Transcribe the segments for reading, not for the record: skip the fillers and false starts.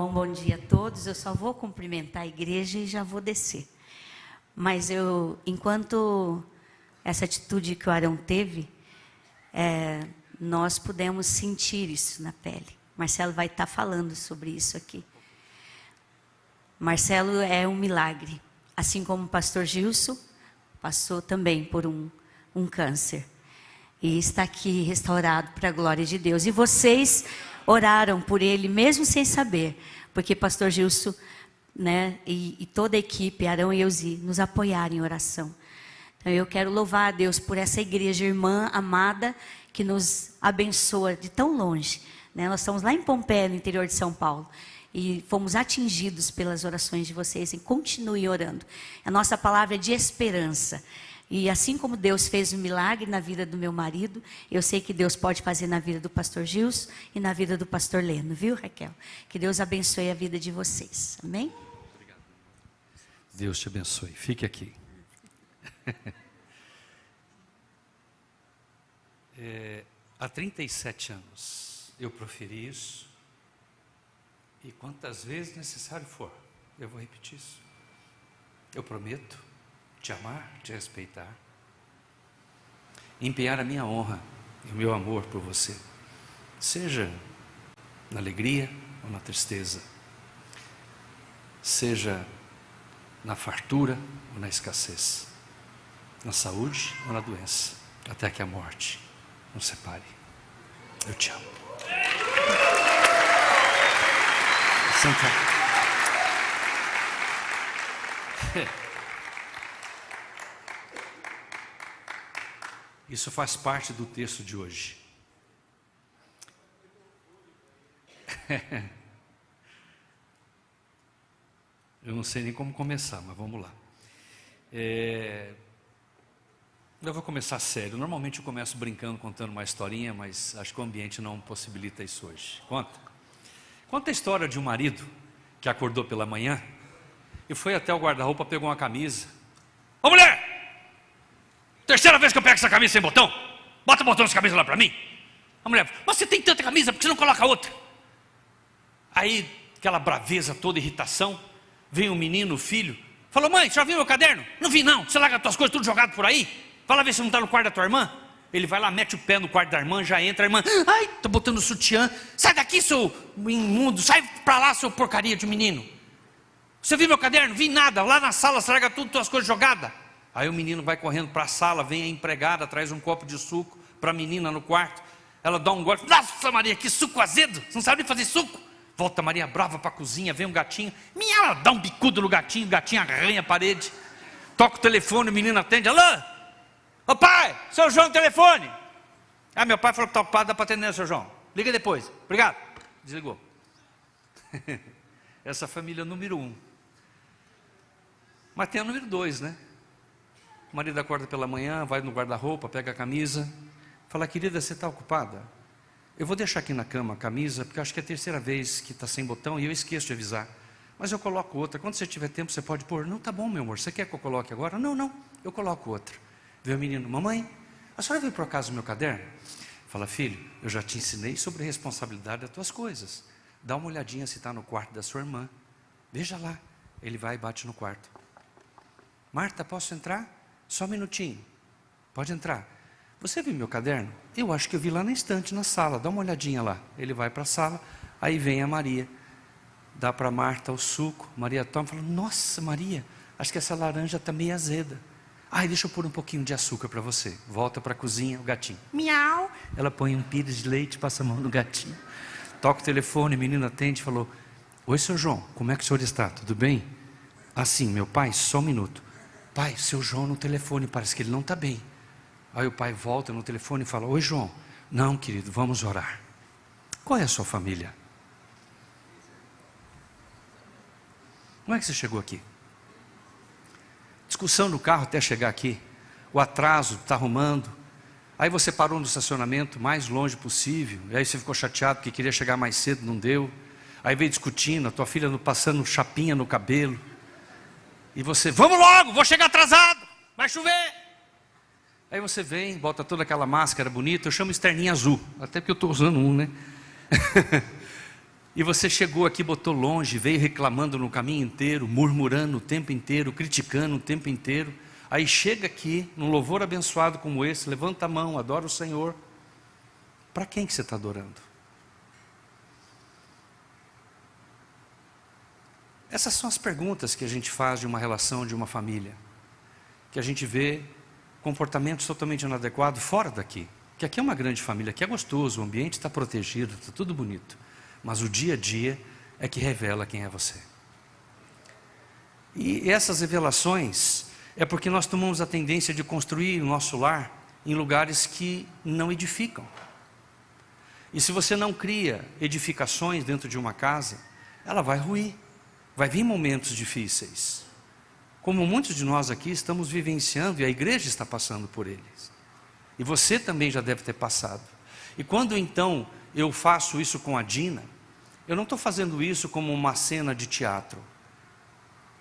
Bom dia a todos. Eu só vou cumprimentar a igreja e já vou descer. Mas enquanto essa atitude que o Arão teve, nós pudemos sentir isso na pele. Marcelo vai estar falando sobre isso aqui. Marcelo é um milagre. Assim como o pastor Gilson passou também por um câncer. E está aqui restaurado para a glória de Deus. E vocês oraram por ele, mesmo sem saber. Porque pastor Gilson, né, e toda a equipe, Arão e Euzi, nos apoiaram em oração. Então eu quero louvar a Deus por essa igreja irmã amada, que nos abençoa de tão longe. Né? Nós estamos lá em Pompeia, no interior de São Paulo. E fomos atingidos pelas orações de vocês. E continue orando. A nossa palavra é de esperança. E assim como Deus fez um milagre na vida do meu marido, eu sei que Deus pode fazer na vida do pastor Gilson e na vida do pastor Leno, viu, Raquel? Que Deus abençoe a vida de vocês, amém? Obrigado. Deus te abençoe, fique aqui. Há 37 anos eu proferi isso, e quantas vezes necessário for, eu vou repetir isso. Eu prometo te amar, te respeitar, empenhar a minha honra e o meu amor por você, seja na alegria ou na tristeza, seja na fartura ou na escassez, na saúde ou na doença, até que a morte nos separe. Eu te amo. Senta. Isso faz parte do texto de hoje. Eu não sei nem como começar, mas vamos lá. Eu vou começar sério. Normalmente eu começo brincando, contando uma historinha, mas acho que o ambiente não possibilita isso hoje. Conta a história de um marido que acordou pela manhã e foi até o guarda-roupa, pegou uma camisa. Ô mulher! Terceira vez que eu pego essa camisa sem botão. Bota o botão dessa camisa lá para mim. A mulher, mas você tem tanta camisa, por que você não coloca outra? Aí, aquela braveza toda, irritação. Vem um menino, o filho. Falou, mãe, você já viu meu caderno? Não vi não, você larga as tuas coisas tudo jogado por aí. Vai lá ver se não está no quarto da tua irmã. Ele vai lá, mete o pé no quarto da irmã, já entra. A irmã, ai, tô botando o sutiã. Sai daqui, seu imundo, sai para lá, seu porcaria de menino. Você viu meu caderno? Vi nada, lá na sala, você larga tudo, tuas coisas jogadas. Aí o menino vai correndo para a sala, vem a empregada, traz um copo de suco para a menina no quarto. Ela dá um gole, nossa Maria, que suco azedo, você não sabe nem fazer suco. Volta Maria brava para a cozinha, vem um gatinho, ela dá um bicudo no gatinho, o gatinho arranha a parede. Toca o telefone, o menino atende, alô? Ô pai, seu João no telefone. Ah, meu pai falou que está ocupado, dá para atender, seu João. Liga depois, obrigado. Desligou. Essa família número 1. Mas tem a número 2, né? O marido acorda pela manhã, vai no guarda-roupa, pega a camisa, fala, querida, você está ocupada? Eu vou deixar aqui na cama a camisa, porque acho que é a terceira vez que está sem botão e eu esqueço de avisar. Mas eu coloco outra, quando você tiver tempo você pode pôr. Não, tá bom meu amor, você quer que eu coloque agora? Não, eu coloco outra. Vê o menino, mamãe, a senhora viu por acaso o meu caderno? Fala, filho, eu já te ensinei sobre a responsabilidade das tuas coisas. Dá uma olhadinha se está no quarto da sua irmã. Veja lá. Ele vai e bate no quarto. Marta, posso entrar? Só um minutinho. Pode entrar. Você viu meu caderno? Eu acho que eu vi lá na estante, na sala. Dá uma olhadinha lá. Ele vai para a sala. Aí vem a Maria. Dá para Marta o suco. Maria toma e fala, nossa Maria, acho que essa laranja está meio azeda. Ai, deixa eu pôr um pouquinho de açúcar para você. Volta para a cozinha, o gatinho. Miau. Ela põe um pires de leite, passa a mão no gatinho. Toca o telefone, o menino atende e falou, oi seu João, como é que o senhor está? Tudo bem? Assim, meu pai, só um minuto. Pai, seu João no telefone, parece que ele não está bem. Aí o pai volta no telefone e fala, oi João. Não querido, vamos orar. Qual é a sua família? Como é que você chegou aqui? Discussão no carro até chegar aqui. O atraso, está arrumando. Aí você parou no estacionamento mais longe possível. E aí você ficou chateado porque queria chegar mais cedo, não deu. Aí veio discutindo, a tua filha passando chapinha no cabelo. E você, vamos logo, vou chegar atrasado, vai chover. Aí você vem, bota toda aquela máscara bonita, eu chamo externinha azul, até porque eu estou usando um, né? E você chegou aqui, botou longe, veio reclamando no caminho inteiro, murmurando o tempo inteiro, criticando o tempo inteiro. Aí chega aqui, num louvor abençoado como esse, levanta a mão, adora o Senhor. Para quem que você está adorando? Essas são as perguntas que a gente faz de uma relação, de uma família. Que a gente vê comportamentos totalmente inadequados fora daqui. Que aqui é uma grande família, aqui é gostoso, o ambiente está protegido, está tudo bonito. Mas o dia a dia é que revela quem é você. E essas revelações é porque nós tomamos a tendência de construir o nosso lar em lugares que não edificam. E se você não cria edificações dentro de uma casa, ela vai ruir. Vai vir momentos difíceis. Como muitos de nós aqui estamos vivenciando e a igreja está passando por eles. E você também já deve ter passado. E quando então eu faço isso com a Dina, eu não estou fazendo isso como uma cena de teatro.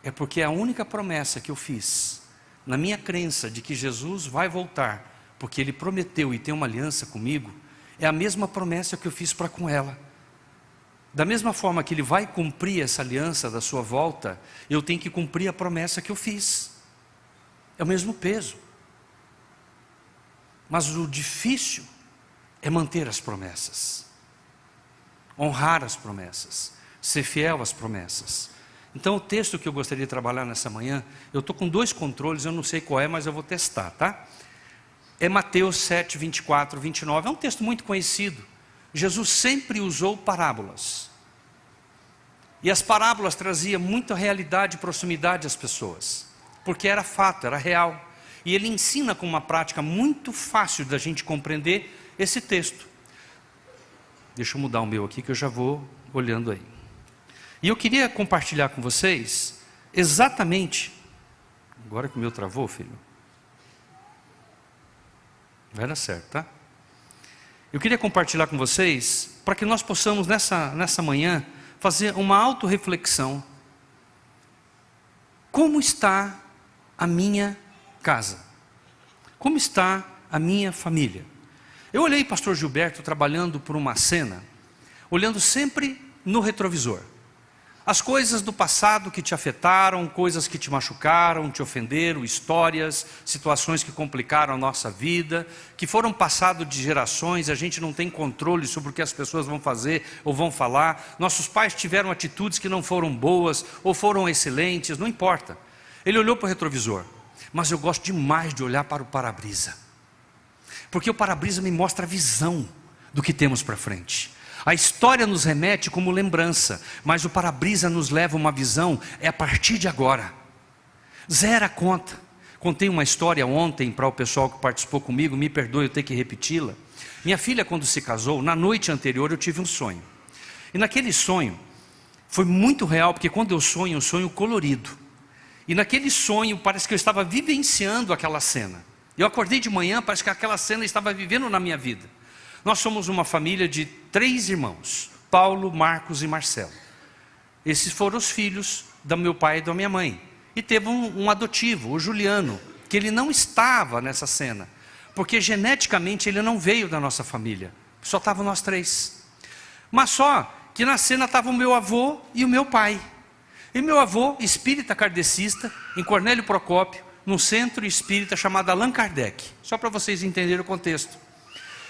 É porque é a única promessa que eu fiz, na minha crença de que Jesus vai voltar, porque Ele prometeu e tem uma aliança comigo, é a mesma promessa que eu fiz para com ela. Da mesma forma que Ele vai cumprir essa aliança da sua volta, eu tenho que cumprir a promessa que eu fiz. É o mesmo peso. Mas o difícil é manter as promessas. Honrar as promessas. Ser fiel às promessas. Então o texto que eu gostaria de trabalhar nessa manhã, eu estou com 2 controles, eu não sei qual é, mas eu vou testar, tá? É Mateus 7, 24, 29, é um texto muito conhecido. Jesus sempre usou parábolas. E as parábolas traziam muita realidade e proximidade às pessoas. Porque era fato, era real. E ele ensina com uma prática muito fácil da gente compreender esse texto. Deixa eu mudar o meu aqui que eu já vou olhando aí. E eu queria compartilhar com vocês exatamente... Agora que o meu travou, filho. Vai dar certo, tá? Eu queria compartilhar com vocês, para que nós possamos nessa manhã, fazer uma autorreflexão. Como está a minha casa? Como está a minha família? Eu olhei pastor Gilberto trabalhando por uma cena, olhando sempre no retrovisor. As coisas do passado que te afetaram, coisas que te machucaram, te ofenderam, histórias, situações que complicaram a nossa vida, que foram passadas de gerações, a gente não tem controle sobre o que as pessoas vão fazer ou vão falar. Nossos pais tiveram atitudes que não foram boas ou foram excelentes, não importa. Ele olhou para o retrovisor, mas eu gosto demais de olhar para o para-brisa. Porque o para-brisa me mostra a visão do que temos para frente. A história nos remete como lembrança, mas o para-brisa nos leva a uma visão, é a partir de agora. Zera a conta. Contei uma história ontem para o pessoal que participou comigo, me perdoe eu ter que repeti-la. Minha filha, quando se casou, na noite anterior eu tive um sonho. E naquele sonho, foi muito real, porque quando eu sonho colorido. E naquele sonho, parece que eu estava vivenciando aquela cena. Eu acordei de manhã, parece que aquela cena estava vivendo na minha vida. Nós somos uma família de 3 irmãos, Paulo, Marcos e Marcelo. Esses foram os filhos do meu pai e da minha mãe. E teve um adotivo, o Juliano, que ele não estava nessa cena, porque geneticamente ele não veio da nossa família, só estavam nós 3. Mas só que na cena estava o meu avô e o meu pai. E meu avô, espírita kardecista, em Cornélio Procópio, num centro espírita chamado Allan Kardec, só para vocês entenderem o contexto.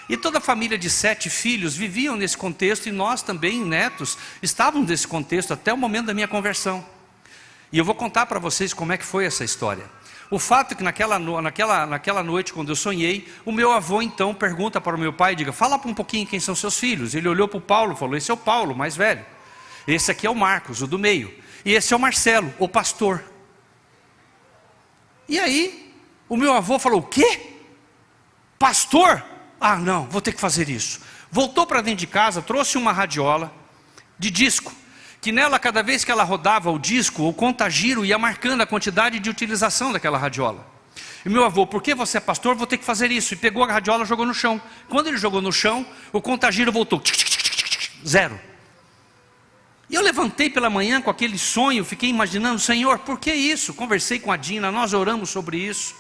E toda a família de 7 filhos viviam nesse contexto, e nós também, netos, estávamos nesse contexto até o momento da minha conversão. E eu vou contar para vocês como é que foi essa história. O fato é que naquela noite, quando eu sonhei, o meu avô então pergunta para o meu pai, diga, fala um pouquinho quem são seus filhos. Ele olhou para o Paulo e falou, esse é o Paulo, mais velho. Esse aqui é o Marcos, o do meio. E esse é o Marcelo, o pastor. E aí, o meu avô falou, o quê? Pastor? Ah, não, vou ter que fazer isso. Voltou para dentro de casa, trouxe uma radiola de disco, que nela, cada vez que ela rodava o disco, o contagiro ia marcando a quantidade de utilização daquela radiola. E meu avô, porque você é pastor, vou ter que fazer isso. E pegou a radiola e jogou no chão. Quando ele jogou no chão, o contagiro voltou, 0. E eu levantei pela manhã com aquele sonho, fiquei imaginando, Senhor, por que isso? Conversei com a Dina, nós oramos sobre isso.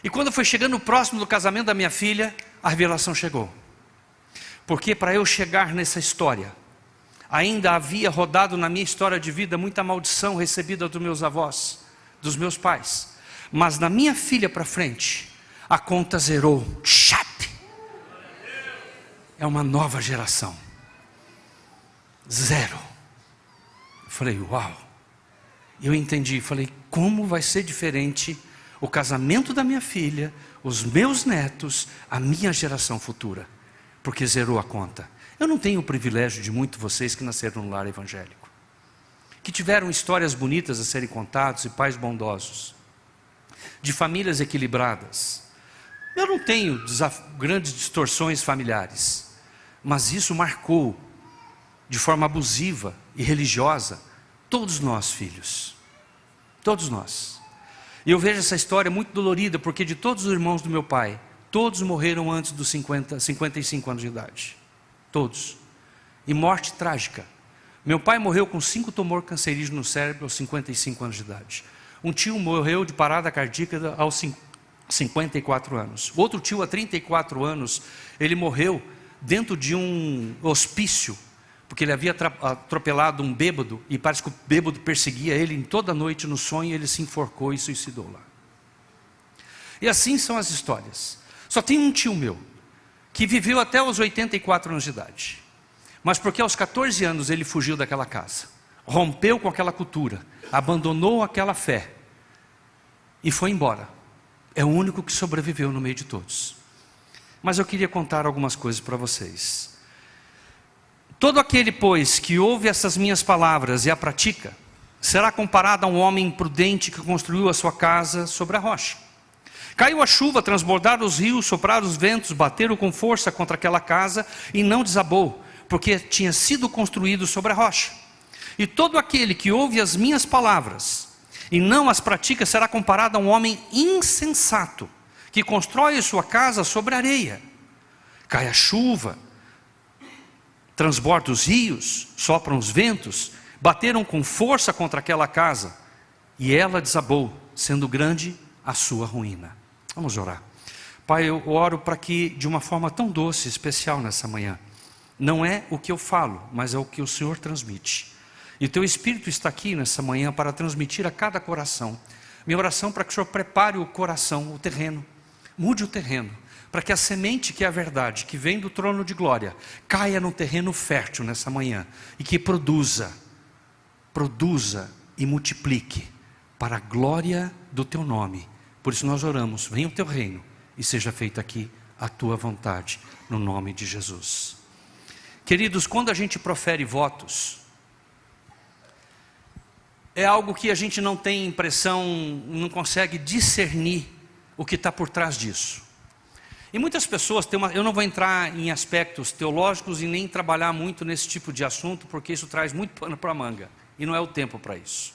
E quando foi chegando próximo do casamento da minha filha, a revelação chegou. Porque para eu chegar nessa história, Ainda havia rodado na minha história de vida muita maldição recebida dos meus avós, dos meus pais. Mas na minha filha para frente, a conta zerou. Chape! É uma nova geração. Zero. Eu falei, uau. Eu entendi, falei, como vai ser diferente o casamento da minha filha, os meus netos, a minha geração futura. Porque zerou a conta. Eu não tenho o privilégio de muitos de vocês que nasceram no lar evangélico, que tiveram histórias bonitas a serem contadas e pais bondosos, de famílias equilibradas. Eu não tenho grandes distorções familiares, mas isso marcou de forma abusiva e religiosa todos nós, filhos. Todos nós. E eu vejo essa história muito dolorida, porque de todos os irmãos do meu pai, todos morreram antes dos 55 anos de idade. Todos. E morte trágica. Meu pai morreu com 5 tumores cancerígenos no cérebro aos 55 anos de idade. Um tio morreu de parada cardíaca aos 54 anos. Outro tio, há 34 anos, ele morreu dentro de um hospício, porque ele havia atropelado um bêbado, e parece que o bêbado perseguia ele, em toda noite no sonho ele se enforcou e suicidou lá. E assim são as histórias. Só tem um tio meu, que viveu até os 84 anos de idade, mas porque aos 14 anos ele fugiu daquela casa, rompeu com aquela cultura, abandonou aquela fé, e foi embora. É o único que sobreviveu no meio de todos. Mas eu queria contar algumas coisas para vocês. Todo aquele, pois, que ouve essas minhas palavras e a pratica, será comparado a um homem imprudente que construiu a sua casa sobre a rocha. Caiu a chuva, transbordaram os rios, sopraram os ventos, bateram com força contra aquela casa e não desabou, porque tinha sido construído sobre a rocha. E todo aquele que ouve as minhas palavras e não as pratica será comparado a um homem insensato, que constrói a sua casa sobre areia. Cai a chuva, transborda os rios, sopram os ventos, bateram com força contra aquela casa, e ela desabou, sendo grande a sua ruína. Vamos orar. Pai, eu oro para que de uma forma tão doce, especial nessa manhã, não é o que eu falo, mas é o que o Senhor transmite. E o Teu Espírito está aqui nessa manhã para transmitir a cada coração. Minha oração para que o Senhor prepare o coração, o terreno, mude o terreno, para que a semente que é a verdade, que vem do trono de glória, caia no terreno fértil nessa manhã, e que produza e multiplique, para a glória do Teu nome. Por isso nós oramos, venha o Teu reino, e seja feita aqui a Tua vontade, no nome de Jesus. Queridos, quando a gente profere votos, é algo que a gente não tem impressão, não consegue discernir o que está por trás disso. E muitas pessoas têm eu não vou entrar em aspectos teológicos e nem trabalhar muito nesse tipo de assunto, porque isso traz muito pano para a manga, e não é o tempo para isso.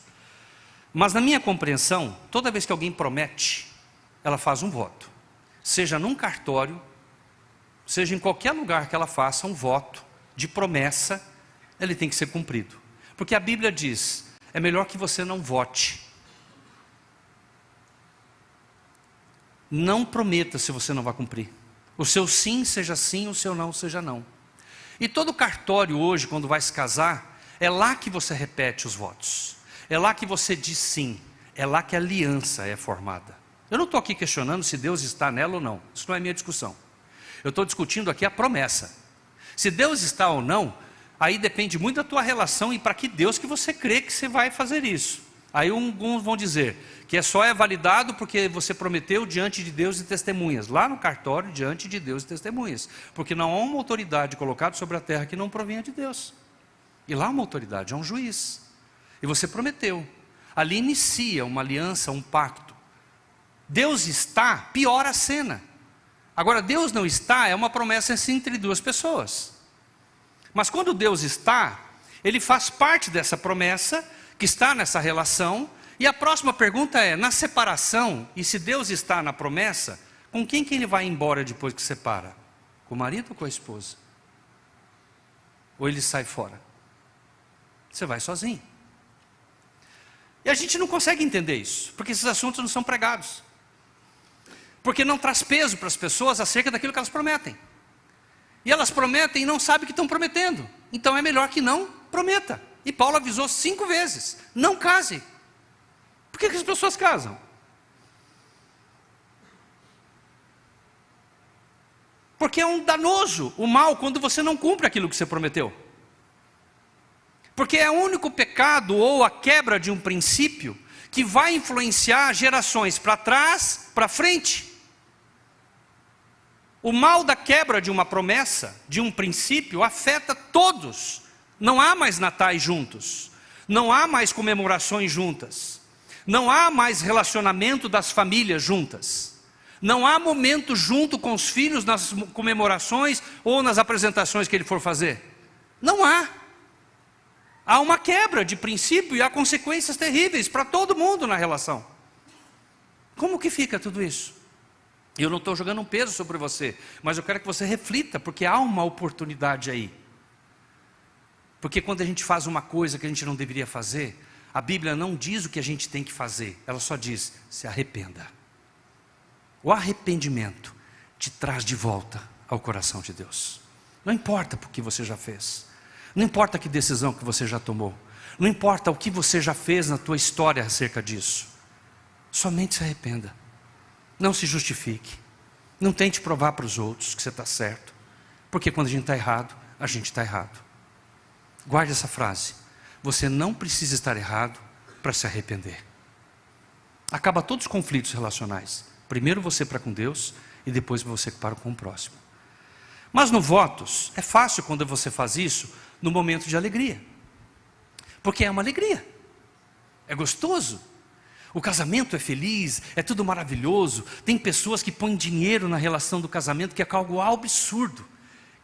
Mas na minha compreensão, toda vez que alguém promete, ela faz um voto. Seja num cartório, seja em qualquer lugar que ela faça um voto de promessa, ele tem que ser cumprido. Porque a Bíblia diz, é melhor que você não vote. Não prometa se você não vai cumprir. O seu sim seja sim, o seu não seja não. E todo cartório hoje, quando vai se casar, é lá que você repete os votos. É lá que você diz sim. É lá que a aliança é formada. Eu não estou aqui questionando se Deus está nela ou não. Isso não é minha discussão. Eu estou discutindo aqui a promessa. Se Deus está ou não, aí depende muito da tua relação e para que Deus que você crê que você vai fazer isso. Aí alguns vão dizer que só é validado porque você prometeu diante de Deus e testemunhas. Lá no cartório, diante de Deus e testemunhas. Porque não há uma autoridade colocada sobre a terra que não provenha de Deus. E lá há uma autoridade, é um juiz. E você prometeu. Ali inicia uma aliança, um pacto. Deus está, piora a cena. Agora, Deus não está, é uma promessa entre duas pessoas. Mas quando Deus está, Ele faz parte dessa promessa, que está nessa relação. E a próxima pergunta é, na separação, e se Deus está na promessa, com quem que Ele vai embora depois que separa? Com o marido ou com a esposa? Ou Ele sai fora? Você vai sozinho. E a gente não consegue entender isso, porque esses assuntos não são pregados. Porque não traz peso para as pessoas acerca daquilo que elas prometem. E elas prometem e não sabem que estão prometendo. Então é melhor que não prometa. E Paulo avisou 5 vezes, não case. Por que as pessoas casam? Porque é um danoso, o mal, quando você não cumpre aquilo que você prometeu. Porque é o único pecado ou a quebra de um princípio que vai influenciar gerações para trás, para frente. O mal da quebra de uma promessa, de um princípio, afeta todos. Não há mais natais juntos, não há mais comemorações juntas, não há mais relacionamento das famílias juntas, não há momento junto com os filhos nas comemorações ou nas apresentações que ele for fazer. Não há. Há uma quebra de princípio e há consequências terríveis para todo mundo na relação. Como que fica tudo isso? Eu não estou jogando um peso sobre você, mas eu quero que você reflita, porque há uma oportunidade aí. Porque quando a gente faz uma coisa que a gente não deveria fazer, a Bíblia não diz o que a gente tem que fazer, ela só diz, se arrependa. O arrependimento te traz de volta ao coração de Deus. Não importa o que você já fez, não importa que decisão que você já tomou, não importa o que você já fez na tua história acerca disso, somente se arrependa. Não se justifique, não tente provar para os outros que você está certo, porque quando a gente está errado, a gente está errado. Guarde essa frase, você não precisa estar errado para se arrepender. Acaba todos os conflitos relacionais, primeiro você para com Deus e depois você para com o próximo. Mas no votos, é fácil quando você faz isso no momento de alegria, porque é uma alegria, é gostoso. O casamento é feliz, é tudo maravilhoso. Tem pessoas que põem dinheiro na relação do casamento, que é algo absurdo.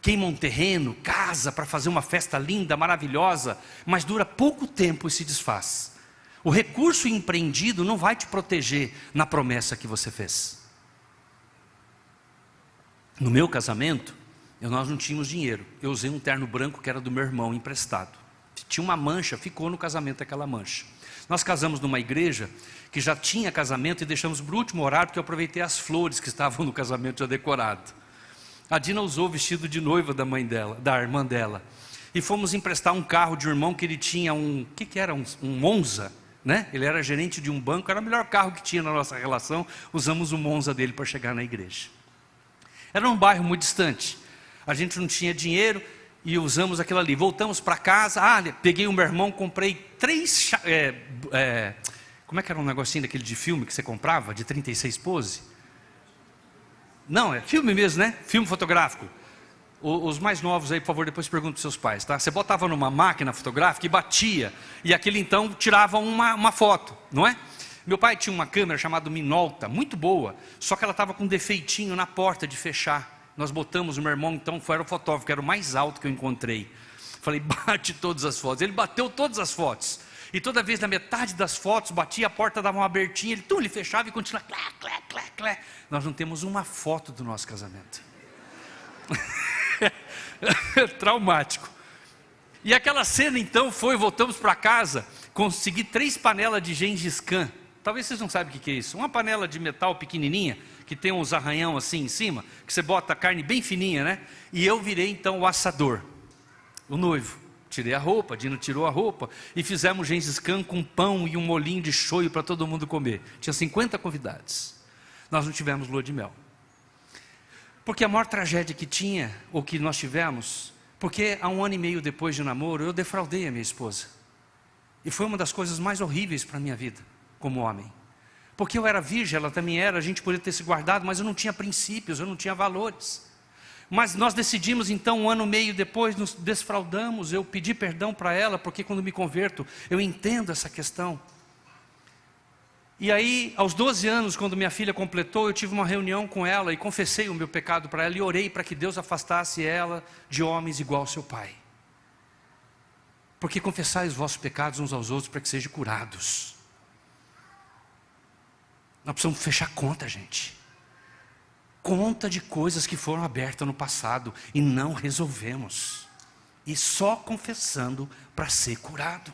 Queimam um terreno, casa para fazer uma festa linda, maravilhosa, mas dura pouco tempo e se desfaz. O recurso empreendido não vai te proteger na promessa que você fez. No meu casamento, nós não tínhamos dinheiro. Eu usei um terno branco que era do meu irmão emprestado. Tinha uma mancha, ficou no casamento aquela mancha. Nós casamos numa igreja que já tinha casamento e deixamos para o último horário, porque eu aproveitei as flores que estavam no casamento já decorado. A Dina usou o vestido de noiva da mãe dela, da irmã dela. E fomos emprestar um carro de um irmão que ele tinha um Monza, né? Ele era gerente de um banco, era o melhor carro que tinha na nossa relação. Usamos o Monza dele para chegar na igreja. Era um bairro muito distante. A gente não tinha dinheiro e usamos aquilo ali. Voltamos para casa, peguei o meu irmão, comprei 3... como é que era um negocinho daquele de filme que você comprava, de 36 pose? Não, é filme mesmo, né? Filme fotográfico. Os mais novos aí, por favor, depois pergunta para os seus pais, tá? Você botava numa máquina fotográfica e batia, e aquele então tirava uma foto, não é? Meu pai tinha uma câmera chamada Minolta, muito boa, só que ela estava com um defeitinho na porta de fechar. Nós botamos, o meu irmão então foi o fotógrafo, que era o mais alto que eu encontrei. Falei, bate todas as fotos. Ele bateu todas as fotos. E toda vez na metade das fotos, batia, a porta dava uma abertinha, ele fechava e continuava, clé, clé, clé, clé. Nós não temos uma foto do nosso casamento. Traumático. E aquela cena então voltamos para casa, consegui 3 panelas de Gengis Khan. Talvez vocês não saibam o que é isso. Uma panela de metal pequenininha, que tem uns arranhão assim em cima, que você bota a carne bem fininha, né? E eu virei então o assador, o noivo. Tirei a roupa, a Dina tirou a roupa e fizemos Gengis Khan com pão e um molinho de shoyu para todo mundo comer. Tinha 50 convidados. Nós não tivemos lua de mel. Porque a maior tragédia que tinha, ou que nós tivemos, porque há 1 ano e meio depois de namoro, eu defraudei a minha esposa. E foi uma das coisas mais horríveis para a minha vida, como homem. Porque eu era virgem, ela também era, a gente poderia ter se guardado, mas eu não tinha princípios, eu não tinha valores. Mas nós decidimos então, 1 ano e meio depois, nos desfraudamos, eu pedi perdão para ela, porque quando me converto, eu entendo essa questão. E aí, aos 12 anos, quando minha filha completou, eu tive uma reunião com ela e confessei o meu pecado para ela e orei para que Deus afastasse ela de homens igual ao seu pai. Porque confessai os vossos pecados uns aos outros para que sejam curados. Nós precisamos fechar conta, gente. Conta de coisas que foram abertas no passado e não resolvemos. E só confessando para ser curado.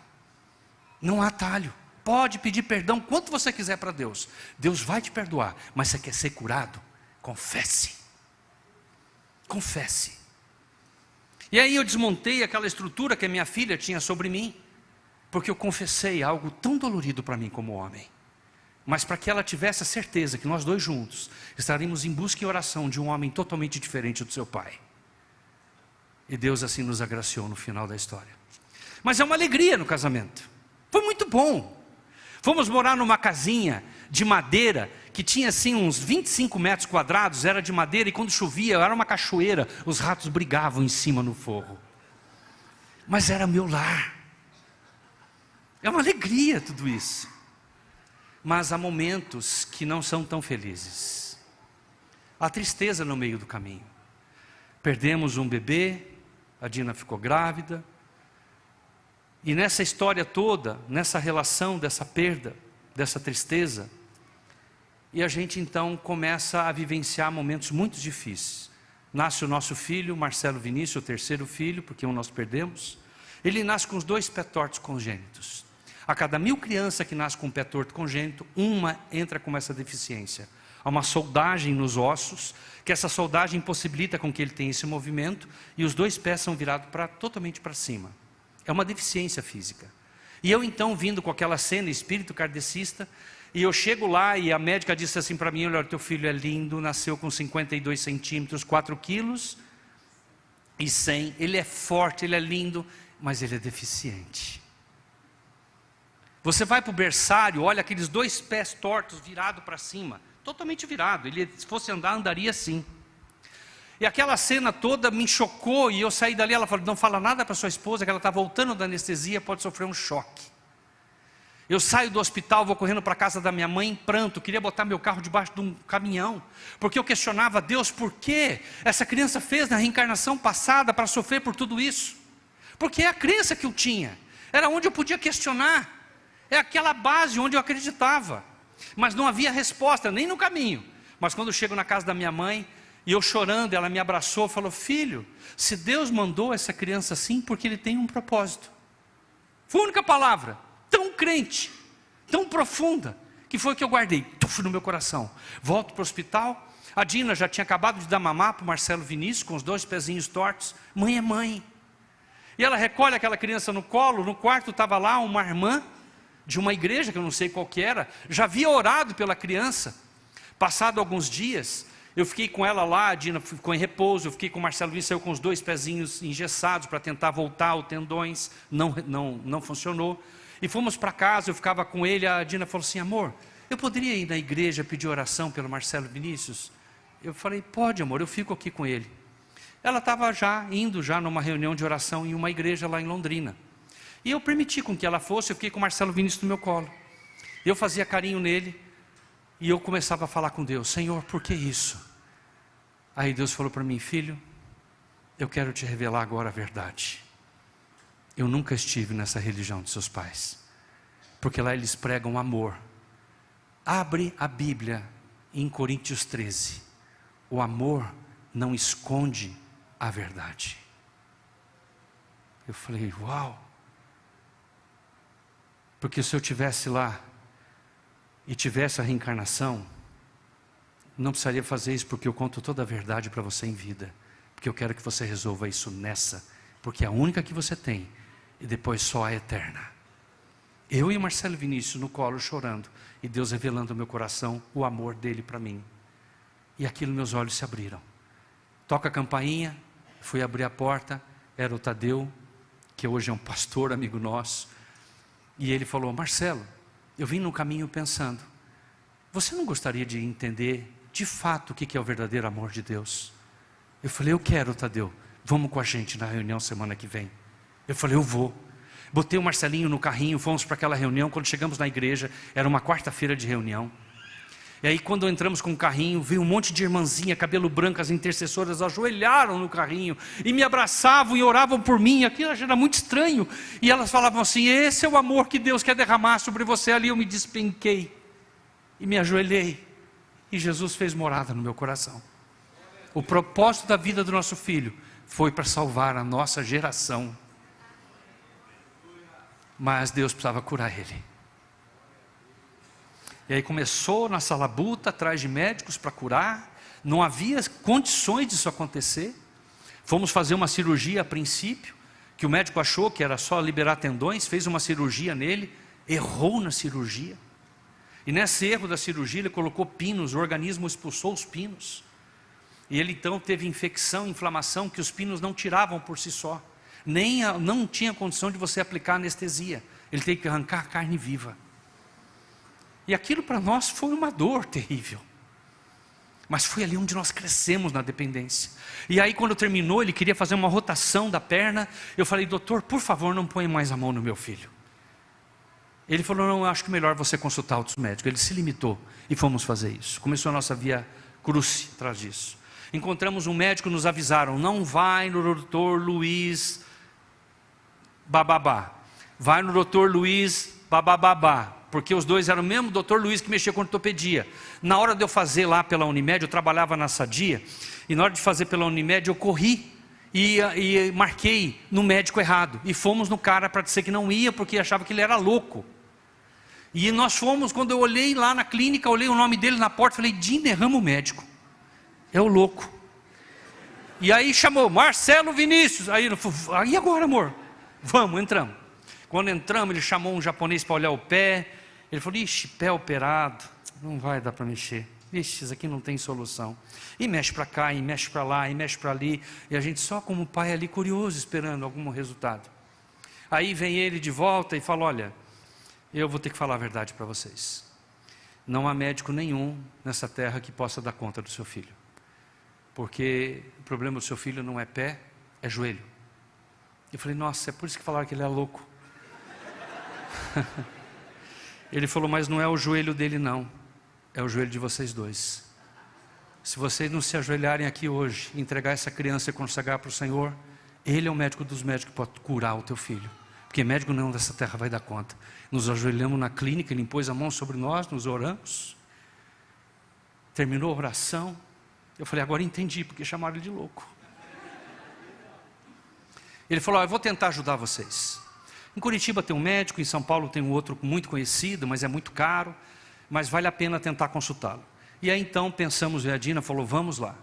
Não há atalho. Pode pedir perdão quanto você quiser para Deus. Deus vai te perdoar. Mas você quer ser curado? Confesse. Confesse. E aí eu desmontei aquela estrutura que a minha filha tinha sobre mim, porque eu confessei algo tão dolorido para mim como homem, mas para que ela tivesse a certeza que nós dois juntos estaríamos em busca e oração de um homem totalmente diferente do seu pai. E Deus assim nos agraciou no final da história. Mas é uma alegria no casamento. Foi muito bom. Fomos morar numa casinha de madeira, que tinha assim uns 25 metros quadrados, era de madeira, e quando chovia, era uma cachoeira, os ratos brigavam em cima no forro. Mas era meu lar. É uma alegria tudo isso. Mas há momentos que não são tão felizes. Há tristeza no meio do caminho. Perdemos um bebê, a Dina ficou grávida. E nessa história toda, nessa relação dessa perda, dessa tristeza, e a gente então começa a vivenciar momentos muito difíceis. Nasce o nosso filho, Marcelo Vinícius, o terceiro filho, porque um nós perdemos. Ele nasce com os 2 pés tortos congênitos. A cada 1000 crianças que nascem com um pé torto congênito, uma entra com essa deficiência. Há uma soldagem nos ossos, que essa soldagem impossibilita com que ele tenha esse movimento, e os 2 pés são virados totalmente para cima. É uma deficiência física. E eu então, vindo com aquela cena, espírito kardecista, e eu chego lá e a médica disse assim para mim: olha, teu filho é lindo, nasceu com 52 centímetros, 4 quilos e 100, ele é forte, ele é lindo, mas ele é deficiente. Você vai para o berçário, olha aqueles 2 pés tortos, virados para cima, totalmente virado, ele se fosse andar, andaria assim. E aquela cena toda me chocou, e eu saí dali, ela falou: não fala nada para sua esposa, que ela está voltando da anestesia, pode sofrer um choque. Eu saio do hospital, vou correndo para a casa da minha mãe em pranto, queria botar meu carro debaixo de um caminhão, porque eu questionava a Deus, por que essa criança fez na reencarnação passada para sofrer por tudo isso? Porque é a crença que eu tinha, era onde eu podia questionar, é aquela base onde eu acreditava, mas não havia resposta, nem no caminho. Mas quando eu chego na casa da minha mãe, e eu chorando, ela me abraçou e falou: filho, se Deus mandou essa criança assim, porque Ele tem um propósito. Foi a única palavra, tão crente, tão profunda, que foi que eu guardei no meu coração. Volto para o hospital, a Dina já tinha acabado de dar mamar para o Marcelo Vinícius, com os 2 pezinhos tortos. Mãe é mãe. E ela recolhe aquela criança no colo, no quarto estava lá uma irmã, de uma igreja, que eu não sei qual que era, já havia orado pela criança. Passado alguns dias, eu fiquei com ela lá, a Dina ficou em repouso, eu fiquei com o Marcelo Vinícius, saiu com os 2 pezinhos engessados, para tentar voltar os tendões, não funcionou. E fomos para casa, eu ficava com ele, a Dina falou assim: amor, eu poderia ir na igreja pedir oração pelo Marcelo Vinícius? Eu falei: pode, amor, eu fico aqui com ele. Ela estava indo numa reunião de oração em uma igreja lá em Londrina. E eu permiti com que ela fosse, eu fiquei com o Marcelo Vinícius no meu colo. Eu fazia carinho nele, e eu começava a falar com Deus: Senhor, por que isso? Aí Deus falou para mim: filho, eu quero te revelar agora a verdade. Eu nunca estive nessa religião de seus pais, porque lá eles pregam amor. Abre a Bíblia em Coríntios 13. O amor não esconde a verdade. Eu falei: uau! Porque se eu estivesse lá e tivesse a reencarnação, não precisaria fazer isso, porque eu conto toda a verdade para você em vida, porque eu quero que você resolva isso nessa, porque é a única que você tem, e depois só a eterna. Eu e o Marcelo Vinícius no colo chorando, e Deus revelando no meu coração o amor dele para mim, e aquilo meus olhos se abriram. Toca a campainha, fui abrir a porta, era o Tadeu, que hoje é um pastor amigo nosso, e ele falou: Marcelo, eu vim no caminho pensando, você não gostaria de entender de fato o que é o verdadeiro amor de Deus? Eu falei: eu quero, Tadeu, vamos com a gente na reunião semana que vem. Eu falei: eu vou. Botei o Marcelinho no carrinho, fomos para aquela reunião. Quando chegamos na igreja, era uma quarta-feira de reunião. E aí quando entramos com o carrinho, veio um monte de irmãzinha, cabelo branco, as intercessoras ajoelharam no carrinho, e me abraçavam e oravam por mim. Aquilo era muito estranho, e elas falavam assim: esse é o amor que Deus quer derramar sobre você. Ali eu me despenquei, e me ajoelhei, e Jesus fez morada no meu coração. O propósito da vida do nosso filho foi para salvar a nossa geração, mas Deus precisava curar ele. E aí começou na salabuta, atrás de médicos para curar. Não havia condições disso acontecer. Fomos fazer uma cirurgia a princípio, que o médico achou que era só liberar tendões, fez uma cirurgia nele, errou na cirurgia. E nesse erro da cirurgia ele colocou pinos, o organismo expulsou os pinos. E ele então teve infecção, inflamação, que os pinos não tiravam por si só. Não tinha condição de você aplicar anestesia. Ele teve que arrancar a carne viva. E aquilo para nós foi uma dor terrível. Mas foi ali onde nós crescemos na dependência. E aí quando terminou, ele queria fazer uma rotação da perna. Eu falei, doutor, por favor, não põe mais a mão no meu filho. Ele falou, não, eu acho que melhor você consultar outros médicos. Ele se limitou e fomos fazer isso. Começou a nossa via crucis atrás disso. Encontramos um médico, nos avisaram, não vai no doutor Luiz bababá. Vai no doutor Luiz bababá. Porque os dois eram o mesmo doutor Luiz que mexia com ortopedia. Na hora de eu fazer lá pela Unimed, eu trabalhava na Sadia, e na hora de fazer pela Unimed eu corri e marquei no médico errado. E fomos no cara para dizer que não ia, porque achava que ele era louco. E nós fomos, quando eu olhei lá na clínica, olhei o nome dele na porta, falei, Diner Ramo médico. É o louco. E aí chamou, Marcelo Vinícius. Aí agora, amor? Vamos, entramos. Quando entramos, ele chamou um japonês para olhar o pé. Ele falou, ixi, pé operado, não vai dar para mexer. Ixi, isso aqui não tem solução. E mexe para cá, e mexe para lá, e mexe para ali. E a gente só como pai ali, curioso, esperando algum resultado. Aí vem ele de volta e fala, olha, eu vou ter que falar a verdade para vocês. Não há médico nenhum nessa terra que possa dar conta do seu filho. Porque o problema do seu filho não é pé, é joelho. Eu falei, nossa, é por isso que falaram que ele é louco. Ele falou, mas não é o joelho dele não, é o joelho de vocês dois. Se vocês não se ajoelharem aqui hoje, entregar essa criança e consagrar para o Senhor, Ele é o médico dos médicos que pode curar o teu filho. Porque médico nenhum dessa terra vai dar conta. Nos ajoelhamos na clínica, Ele impôs a mão sobre nós, nos oramos. Terminou a oração. Eu falei, agora entendi, porque chamaram ele de louco. Ele falou, eu vou tentar ajudar vocês. Em Curitiba tem um médico, em São Paulo tem um outro muito conhecido, mas é muito caro, mas vale a pena tentar consultá-lo. E aí então pensamos, a Dina falou, vamos lá.